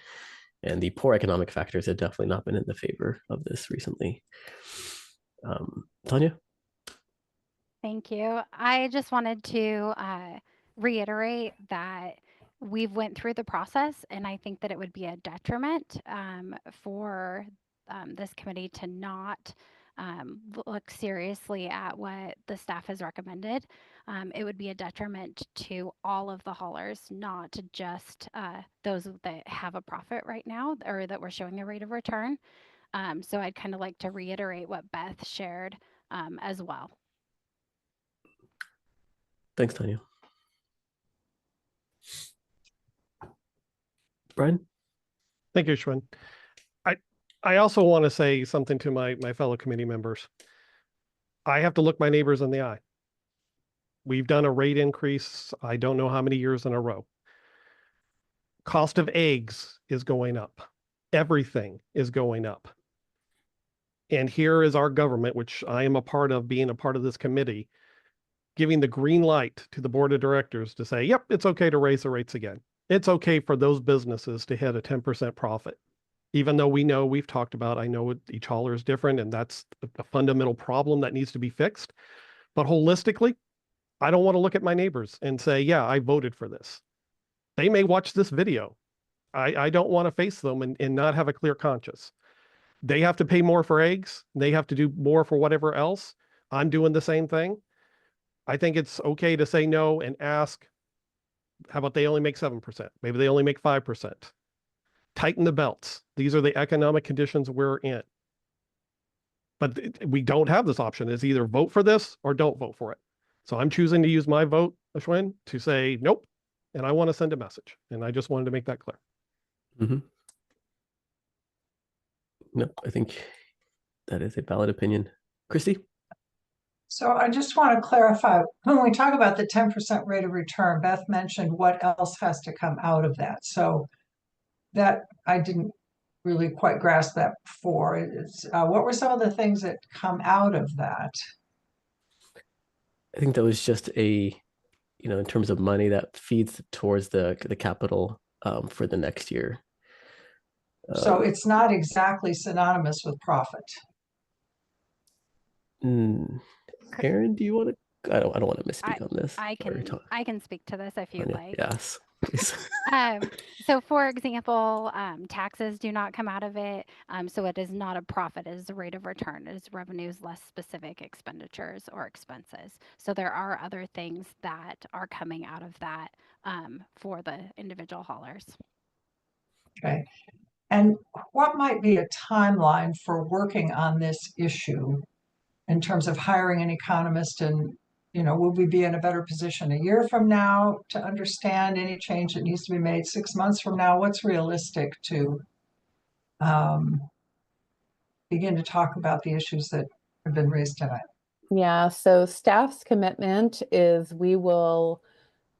Speaker 2: And the poor economic factors have definitely not been in the favor of this recently. Tanya?
Speaker 9: Thank you. I just wanted to reiterate that we've went through the process, and I think that it would be a detriment for this committee to not look seriously at what the staff has recommended. It would be a detriment to all of the haulers, not just those that have a profit right now or that we're showing a rate of return. So I'd kind of like to reiterate what Beth shared as well.
Speaker 2: Thanks, Tanya. Brian?
Speaker 8: Thank you, Schwinn. I also want to say something to my fellow committee members. I have to look my neighbors in the eye. We've done a rate increase, I don't know how many years in a row. Cost of eggs is going up. Everything is going up. And here is our government, which I am a part of, being a part of this committee, giving the green light to the board of directors to say, yep, it's okay to raise the rates again. It's okay for those businesses to hit a 10% profit. Even though we've talked about, I know each hauler is different, and that's a fundamental problem that needs to be fixed. But holistically, I don't want to look at my neighbors and say, yeah, I voted for this. They may watch this video. I don't want to face them and not have a clear conscience. They have to pay more for eggs. They have to do more for whatever else. I'm doing the same thing. I think it's okay to say no and ask, how about they only make 7%? Maybe they only make 5%. Tighten the belts. These are the economic conditions we're in. But we don't have this option. It's either vote for this or don't vote for it. So I'm choosing to use my vote, Ashwin, to say nope, and I want to send a message. And I just wanted to make that clear.
Speaker 2: Mm-hmm. No, I think that is a valid opinion. Christy?
Speaker 11: So I just want to clarify, when we talk about the 10% rate of return, Beth mentioned what else has to come out of that. So that I didn't really quite grasp that before. What were some of the things that come out of that?
Speaker 2: I think that was just you know, in terms of money that feeds towards the capital for the next year.
Speaker 11: So it's not exactly synonymous with profit.
Speaker 2: Aaron, do you want to? I don't want to misspeak on this.
Speaker 9: I can speak to this if you'd like.
Speaker 2: Yes, please.
Speaker 9: So for example, taxes do not come out of it. So it is not a profit, it is a rate of return. It is revenues less specific expenditures or expenses. So there are other things that are coming out of that for the individual haulers.
Speaker 11: Okay. And what might be a timeline for working on this issue in terms of hiring an economist? And, you know, will we be in a better position a year from now to understand any change that needs to be made 6 months from now? What's realistic to begin to talk about the issues that have been raised tonight?
Speaker 6: Yeah, so staff's commitment is we will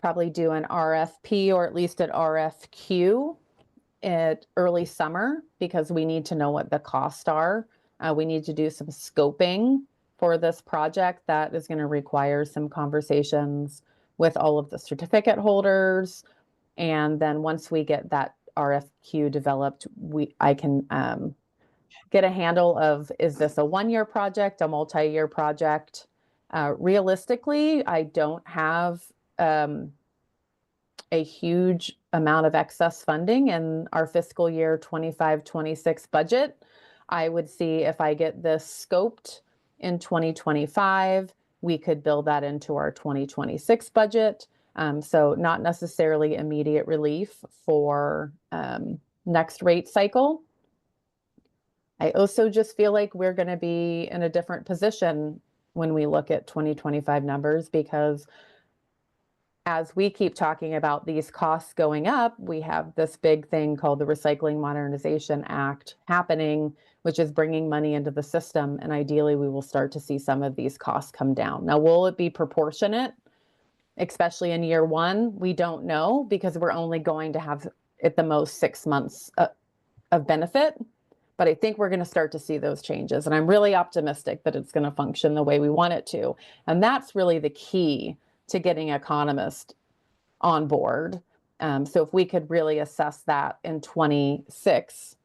Speaker 6: probably do an RFP or at least an RFQ at early summer because we need to know what the costs are. We need to do some scoping for this project that is going to require some conversations with all of the certificate holders. And then once we get that RFQ developed, I can get a handle of, is this a one-year project, a multi-year project? Realistically, I don't have a huge amount of excess funding in our fiscal year 25-26 budget. I would see if I get this scoped in 2025, we could build that into our 2026 budget. So not necessarily immediate relief for next rate cycle. I also just feel like we're going to be in a different position when we look at 2025 numbers, because as we keep talking about these costs going up, we have this big thing called the Recycling Modernization Act happening, which is bringing money into the system. And ideally, we will start to see some of these costs come down. Now, will it be proportionate, especially in year one? We don't know, because we're only going to have at the most 6 months of benefit. But I think we're going to start to see those changes. And I'm really optimistic that it's going to function the way we want it to. And that's really the key to getting economists on board. So if we could really assess that in 26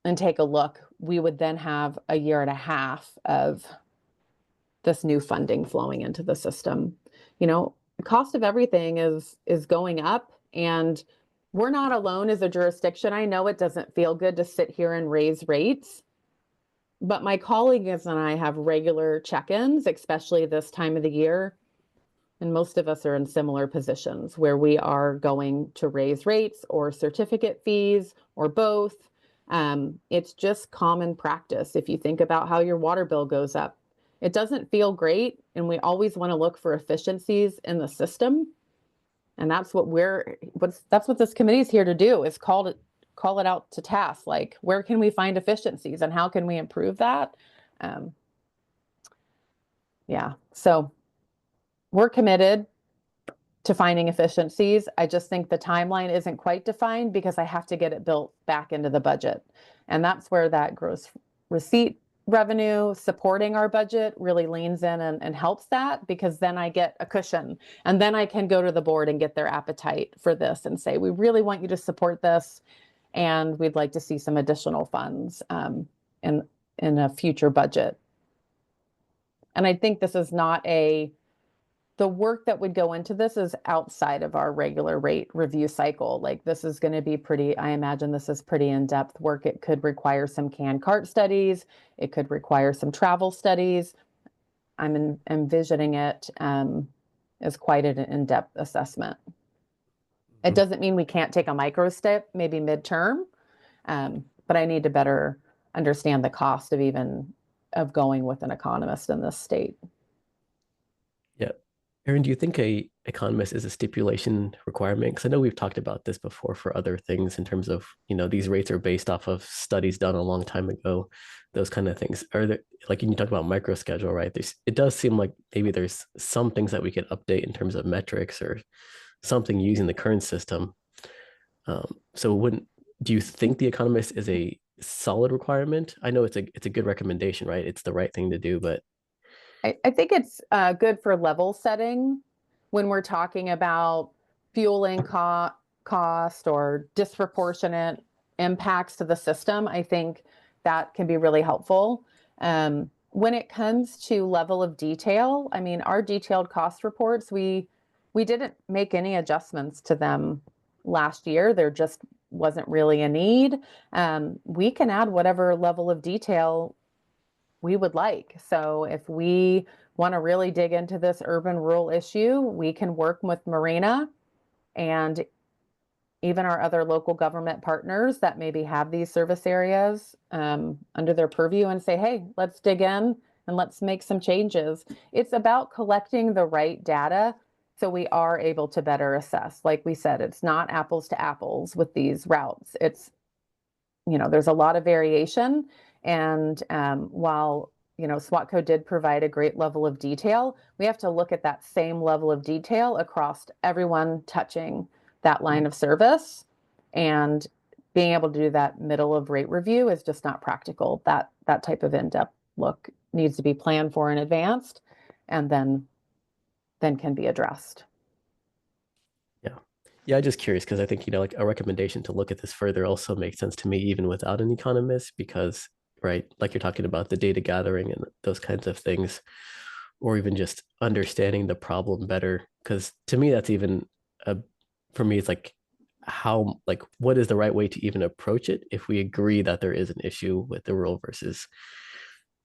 Speaker 6: and take a look, we would then have a year and a half of this new funding flowing into the system. You know, the cost of everything is going up, and we're not alone as a jurisdiction. I know it doesn't feel good to sit here and raise rates, but my colleagues and I have regular check-ins, especially this time of the year. And most of us are in similar positions where we are going to raise rates or certificate fees or both. It's just common practice. If you think about how your water bill goes up, it doesn't feel great. And we always want to look for efficiencies in the system. And that's what that's what this committee is here to do, is call it out to task. Like, where can we find efficiencies and how can we improve that? Yeah, so we're committed to finding efficiencies. I just think the timeline isn't quite defined because I have to get it built back into the budget. And that's where that gross receipt revenue supporting our budget really leans in and helps that, because then I get a cushion and then I can go to the board and get their appetite for this and say, we really want you to support this. And we'd like to see some additional funds in a future budget. And I think this is not the work that would go into this is outside of our regular rate review cycle. Like, this is going to be I imagine this is pretty in-depth work. It could require some CAN-CART studies. It could require some travel studies. I'm envisioning it as quite an in-depth assessment. It doesn't mean we can't take a micro step, maybe midterm, but I need to better understand the cost of going with an economist in this state.
Speaker 2: Yeah. Aaron, do you think a economist is a stipulation requirement? Because I know we've talked about this before for other things in terms of, you know, these rates are based off of studies done a long time ago, those kind of things. Are there, like, you talk about micro schedule, right? It does seem like maybe there's some things that we could update in terms of metrics or something using the current system. So do you think the economist is a solid requirement? I know it's a good recommendation, right? It's the right thing to do, but
Speaker 6: I think it's good for level setting when we're talking about fueling cost or disproportionate impacts to the system. I think that can be really helpful. When it comes to level of detail, I mean, our detailed cost reports, we didn't make any adjustments to them last year. There just wasn't really a need. We can add whatever level of detail we would like. So if we want to really dig into this urban rural issue, we can work with Marina and even our other local government partners that maybe have these service areas under their purview and say, hey, let's dig in and let's make some changes. It's about collecting the right data so we are able to better assess. Like we said, it's not apples to apples with these routes. It's, there's a lot of variation. And while, SWATCO did provide a great level of detail, we have to look at that same level of detail across everyone touching that line of service. And being able to do that middle of rate review is just not practical. That type of in-depth look needs to be planned for in advance and then can be addressed.
Speaker 2: Yeah, I'm just curious because I think, like a recommendation to look at this further also makes sense to me, even without an economist, because, right, like you're talking about the data gathering and those kinds of things, or even just understanding the problem better. Because to me, that's even, for me, it's like, what is the right way to even approach it if we agree that there is an issue with the rural versus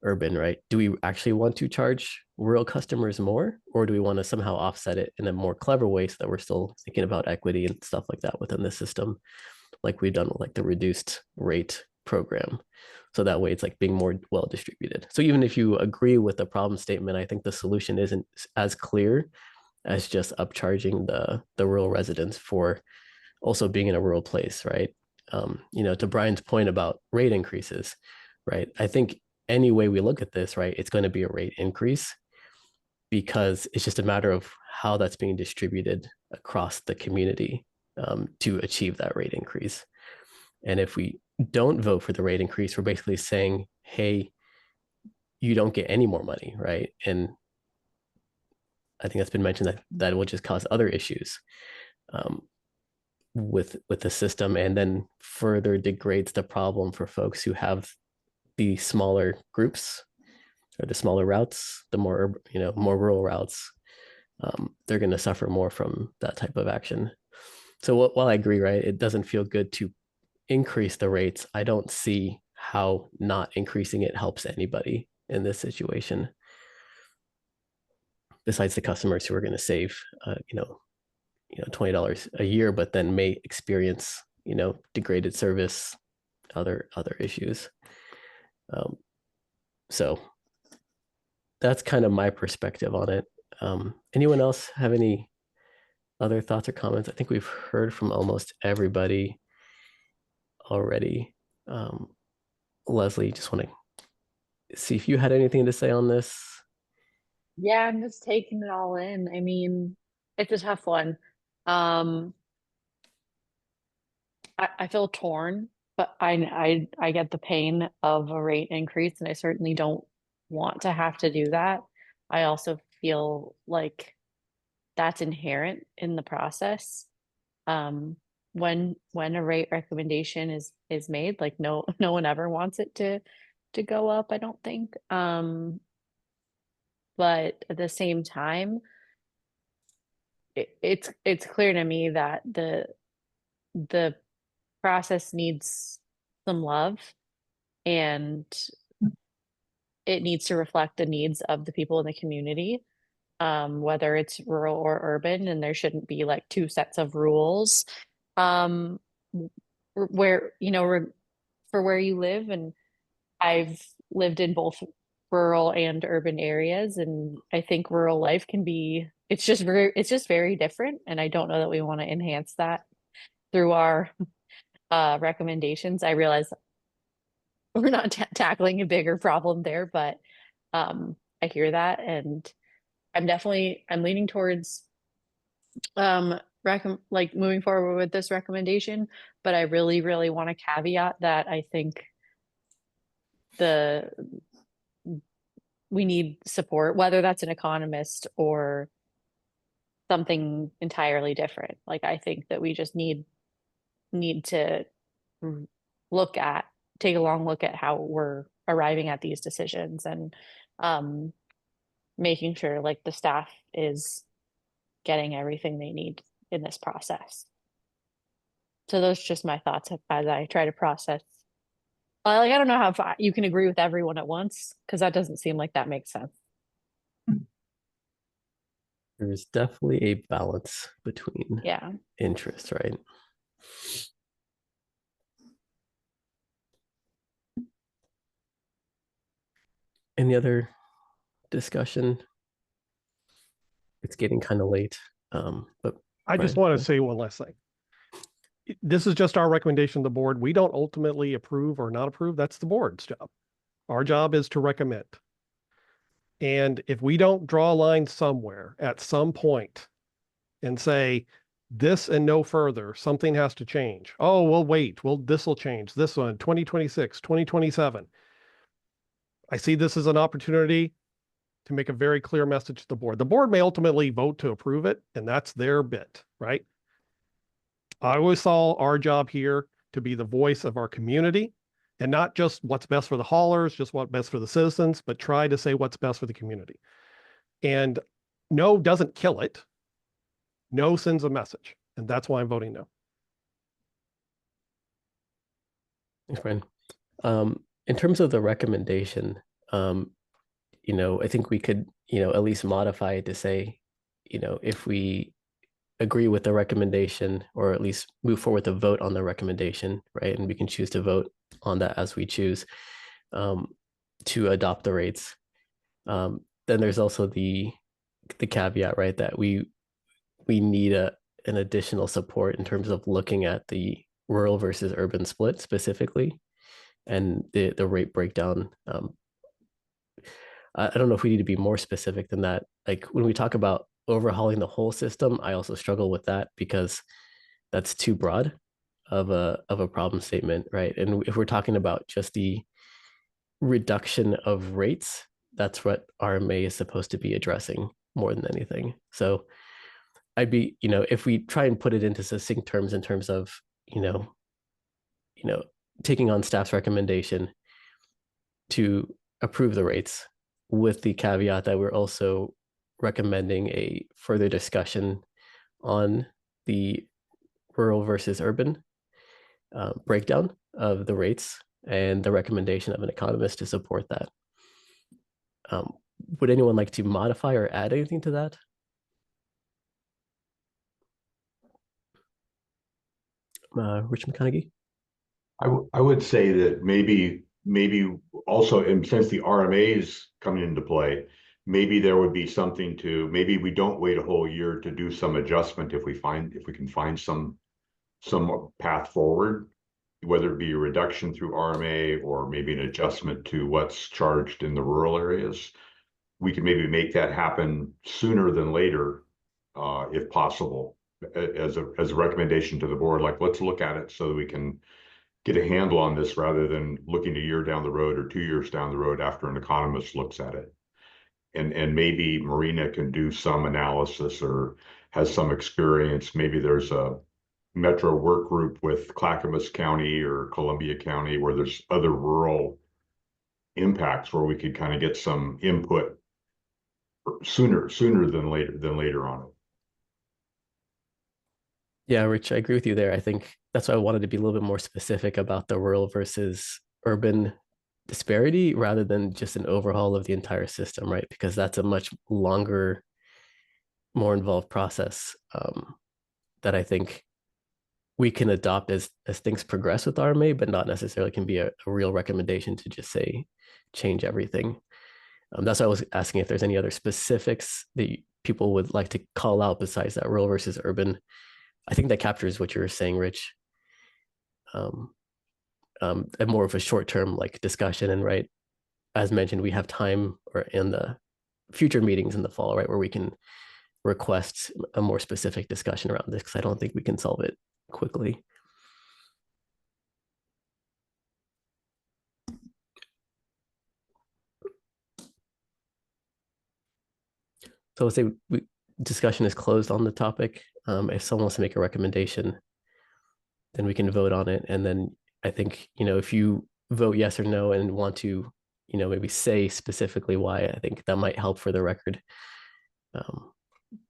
Speaker 2: urban, right? Do we actually want to charge rural customers more, or do we want to somehow offset it in a more clever way so that we're still thinking about equity and stuff like that within the system, like we've done with like the reduced rate program? So that way it's like being more well distributed. So even if you agree with the problem statement, I think the solution isn't as clear as just upcharging the rural residents for also being in a rural place, right? To Brian's point about rate increases, right? I think any way we look at this, right, it's going to be a rate increase because it's just a matter of how that's being distributed across the community to achieve that rate increase. And if we don't vote for the rate increase, we're basically saying, hey, you don't get any more money, right? And I think that's been mentioned that will just cause other issues with the system, and then further degrades the problem for folks who have the smaller groups or the smaller routes, the more more rural routes. They're going to suffer more from that type of action. So while I agree, right, it doesn't feel good to increase the rates, I don't see how not increasing it helps anybody in this situation, besides the customers who are going to save $20 a year, but then may experience degraded service, other issues. So that's kind of my perspective on it. Anyone else have any other thoughts or comments? I think we've heard from almost everybody already. Leslie, just want to see if you had anything to say on this.
Speaker 4: Yeah, I'm just taking it all in. I mean, it's a tough one. I feel torn, but I get the pain of a rate increase, and I certainly don't want to have to do that. I also feel like that's inherent in the process. When a rate recommendation is made, like no one ever wants it to go up, I don't think. But at the same time, it's clear to me that the process needs some love, and it needs to reflect the needs of the people in the community, whether it's rural or urban, and there shouldn't be like two sets of rules where for where you live. And I've lived in both rural and urban areas, and I think rural life can be, it's just very different, and I don't know that we want to enhance that through our recommendations. I realize we're not tackling a bigger problem there, but I hear that, and I'm leaning towards moving forward with this recommendation, but I really, really want to caveat that I think the we need support, whether that's an economist or something entirely different. Like, I think that we just need to take a long look at how we're arriving at these decisions, and making sure like the staff is getting everything they need in this process. So those are just my thoughts as I try to process. Like, I don't know how you can agree with everyone at once, because that doesn't seem like that makes sense.
Speaker 2: There's definitely a balance between
Speaker 4: Yeah.
Speaker 2: interests, right? Any other discussion? It's getting kind of late. But
Speaker 8: I just
Speaker 2: Brian,
Speaker 8: want to say one last thing. This is just our recommendation to the board. We don't ultimately approve or not approve. That's the board's job. Our job is to recommend. And if we don't draw a line somewhere at some point and say this and no further, something has to change. Oh, well, wait, well, this will change. This one, 2026, 2027. I see this as an opportunity to make a very clear message to the board. The board may ultimately vote to approve it, and that's their bit, right? I always saw our job here to be the voice of our community, and not just what's best for the haulers, just what's best for the citizens, but try to say what's best for the community. And no doesn't kill it. No sends a message, and that's why I'm voting no.
Speaker 2: Thanks, Brian. In terms of the recommendation, I think we could, at least modify it to say, if we agree with the recommendation, or at least move forward to vote on the recommendation, right? And we can choose to vote on that as we choose to adopt the rates. Then there's also the caveat, right, that we need an additional support in terms of looking at the rural versus urban split specifically, and the rate breakdown. I don't know if we need to be more specific than that. Like, when we talk about overhauling the whole system, I also struggle with that, because that's too broad of a problem statement, right? And if we're talking about just the reduction of rates, that's what RMA is supposed to be addressing more than anything. So I'd be, if we try and put it into succinct terms in terms of, taking on staff's recommendation to approve the rates, with the caveat that we're also recommending a further discussion on the rural versus urban breakdown of the rates, and the recommendation of an economist to support that. Would anyone like to modify or add anything to that? Rich McConaughey?
Speaker 5: I would say that maybe also, and since the RMA is coming into play, maybe there would be something to, maybe we don't wait a whole year to do some adjustment if we can find some path forward, whether it be a reduction through RMA or maybe an adjustment to what's charged in the rural areas. We can maybe make that happen sooner than later, if possible, as a recommendation to the board. Like, let's look at it so that we can get a handle on this, rather than looking a year down the road or 2 years down the road after an economist looks at it. And maybe Marina can do some analysis or has some experience. Maybe there's a metro work group with Clackamas County or Columbia County where there's other rural impacts where we could kind of get some input sooner than later on it.
Speaker 2: Yeah, Rich, I agree with you there. I think that's why I wanted to be a little bit more specific about the rural versus urban disparity, rather than just an overhaul of the entire system, right? Because that's a much longer, more involved process that I think we can adopt as things progress with RMA, but not necessarily can be a real recommendation to just say change everything. That's why I was asking if there's any other specifics that people would like to call out besides that rural versus urban. I think that captures what you were saying, Rich. And more of a short-term like discussion, and right, as mentioned, we have time or in the future meetings in the fall, right, where we can request a more specific discussion around this, because I don't think we can solve it quickly. So I'll say discussion is closed on the topic. If someone wants to make a recommendation, then we can vote on it. And then I think, if you vote yes or no and want to, maybe say specifically why, I think that might help for the record.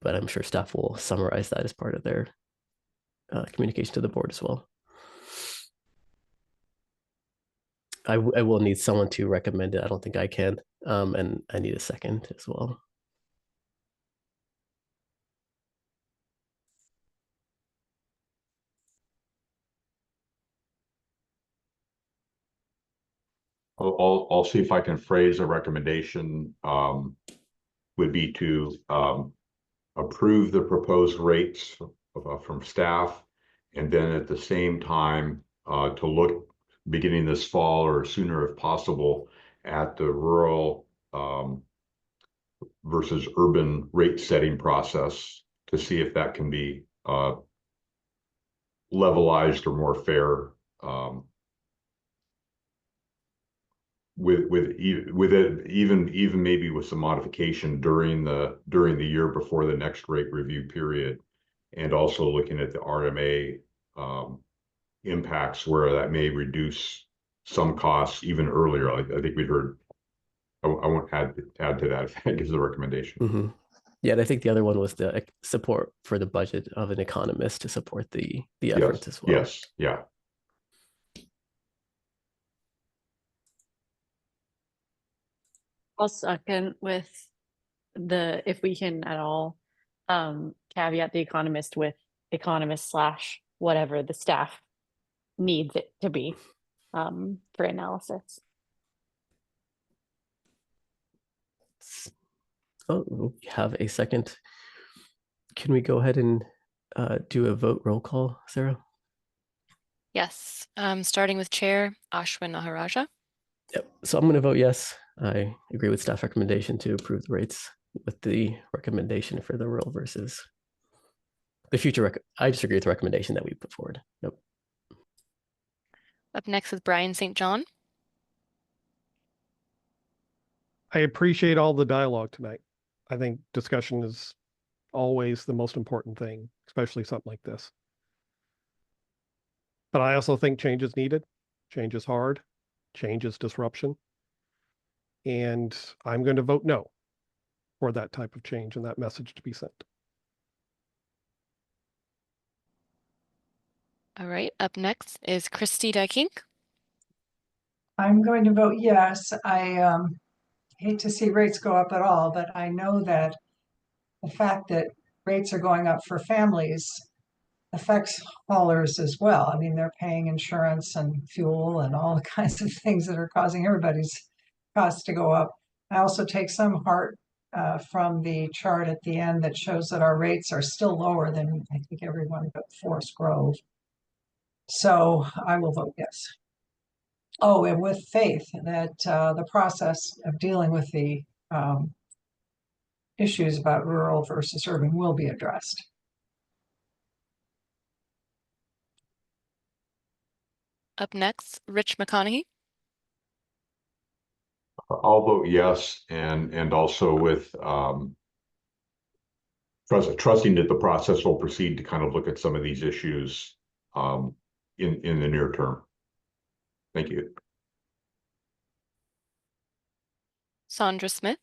Speaker 2: But I'm sure staff will summarize that as part of their communication to the board as well. I will need someone to recommend it. I don't think I can. And I need a second as well.
Speaker 5: I'll see if I can phrase a recommendation, would be to approve the proposed rates from staff, and then at the same time to look beginning this fall or sooner if possible at the rural versus urban rate setting process to see if that can be levelized or more fair, with it even maybe with some modification during the year before the next rate review period, and also looking at the RMA impacts where that may reduce some costs even earlier. I think we'd heard. I won't add to that if that gives a recommendation.
Speaker 2: Mm-hmm. Yeah, and I think the other one was the support for the budget of an economist to support the efforts as well.
Speaker 5: Yes, yeah.
Speaker 4: I'll second with if we can at all caveat the economist with economist / whatever the staff needs it to be for analysis.
Speaker 2: Oh, we have a second. Can we go ahead and do a vote roll call, Sarah?
Speaker 1: Yes, starting with Chair Ashwin Naharaja.
Speaker 2: Yep. So I'm going to vote yes. I agree with staff recommendation to approve the rates with the recommendation for the rural versus the future. I disagree with the recommendation that we put forward. Nope.
Speaker 1: Up next is Brian St. John.
Speaker 8: I appreciate all the dialogue tonight. I think discussion is always the most important thing, especially something like this. But I also think change is needed. Change is hard. Change is disruption. And I'm going to vote no for that type of change and that message to be sent.
Speaker 1: All right, up next is Christy Dykink.
Speaker 11: I'm going to vote yes. I hate to see rates go up at all, but I know that the fact that rates are going up for families affects haulers as well. I mean, they're paying insurance and fuel and all kinds of things that are causing everybody's costs to go up. I also take some heart from the chart at the end that shows that our rates are still lower than I think everyone but Forest Grove. So I will vote yes. Oh, and with faith that the process of dealing with the issues about rural versus urban will be addressed.
Speaker 1: Up next, Rich McConaughey.
Speaker 5: I'll vote yes, and also with trusting that the process will proceed to kind of look at some of these issues in the near term. Thank you.
Speaker 1: Sandra Smith.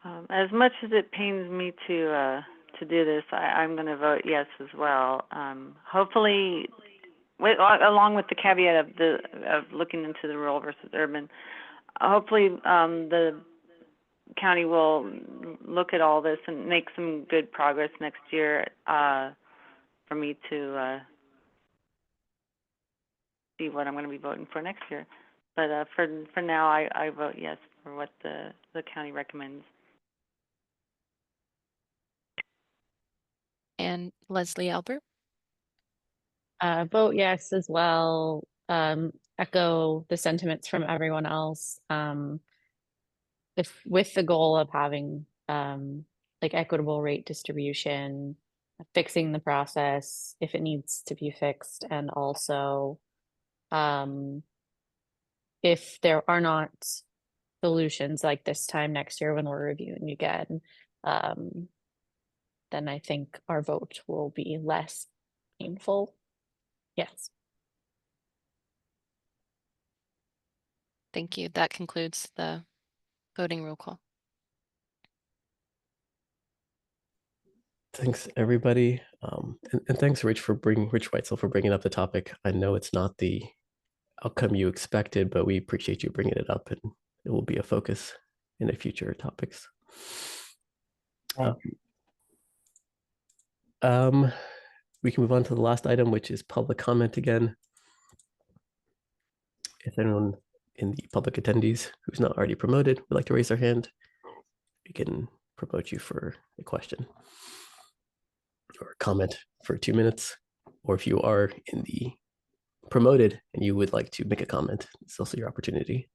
Speaker 10: As much as it pains me to do this, I'm going to vote yes as well. Hopefully, along with the caveat of looking into the rural versus urban, hopefully the county will look at all this and make some good progress next year for me to see what I'm going to be voting for next year. But for now, I vote yes for what the county recommends.
Speaker 1: And Leslie Albert.
Speaker 4: Vote yes as well. Echo the sentiments from everyone else. With the goal of having like equitable rate distribution, fixing the process if it needs to be fixed, and also if there are not solutions like this time next year when we're reviewing again, then I think our vote will be less painful. Yes.
Speaker 1: Thank you. That concludes the voting roll call.
Speaker 2: Thanks, everybody. And thanks, Rich Weitzel for bringing up the topic. I know it's not the outcome you expected, but we appreciate you bringing it up, and it will be a focus in the future topics. We can move on to the last item, which is public comment again. If anyone in the public attendees who's not already promoted would like to raise their hand, we can promote you for a question or a comment for 2 minutes. Or if you are in the promoted and you would like to make a comment, it's also your opportunity.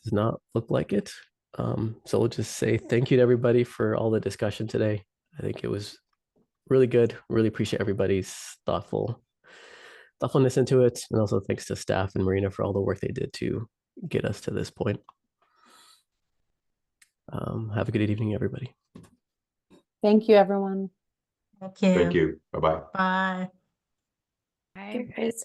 Speaker 2: Does not look like it. So we'll just say thank you to everybody for all the discussion today. I think it was really good. Really appreciate everybody's thoughtfulness into it. And also thanks to staff and Marina for all the work they did to get us to this point. Have a good evening, everybody.
Speaker 6: Thank you, everyone.
Speaker 3: Thank you.
Speaker 5: Thank you. Bye-bye.
Speaker 3: Bye.
Speaker 4: Bye, guys.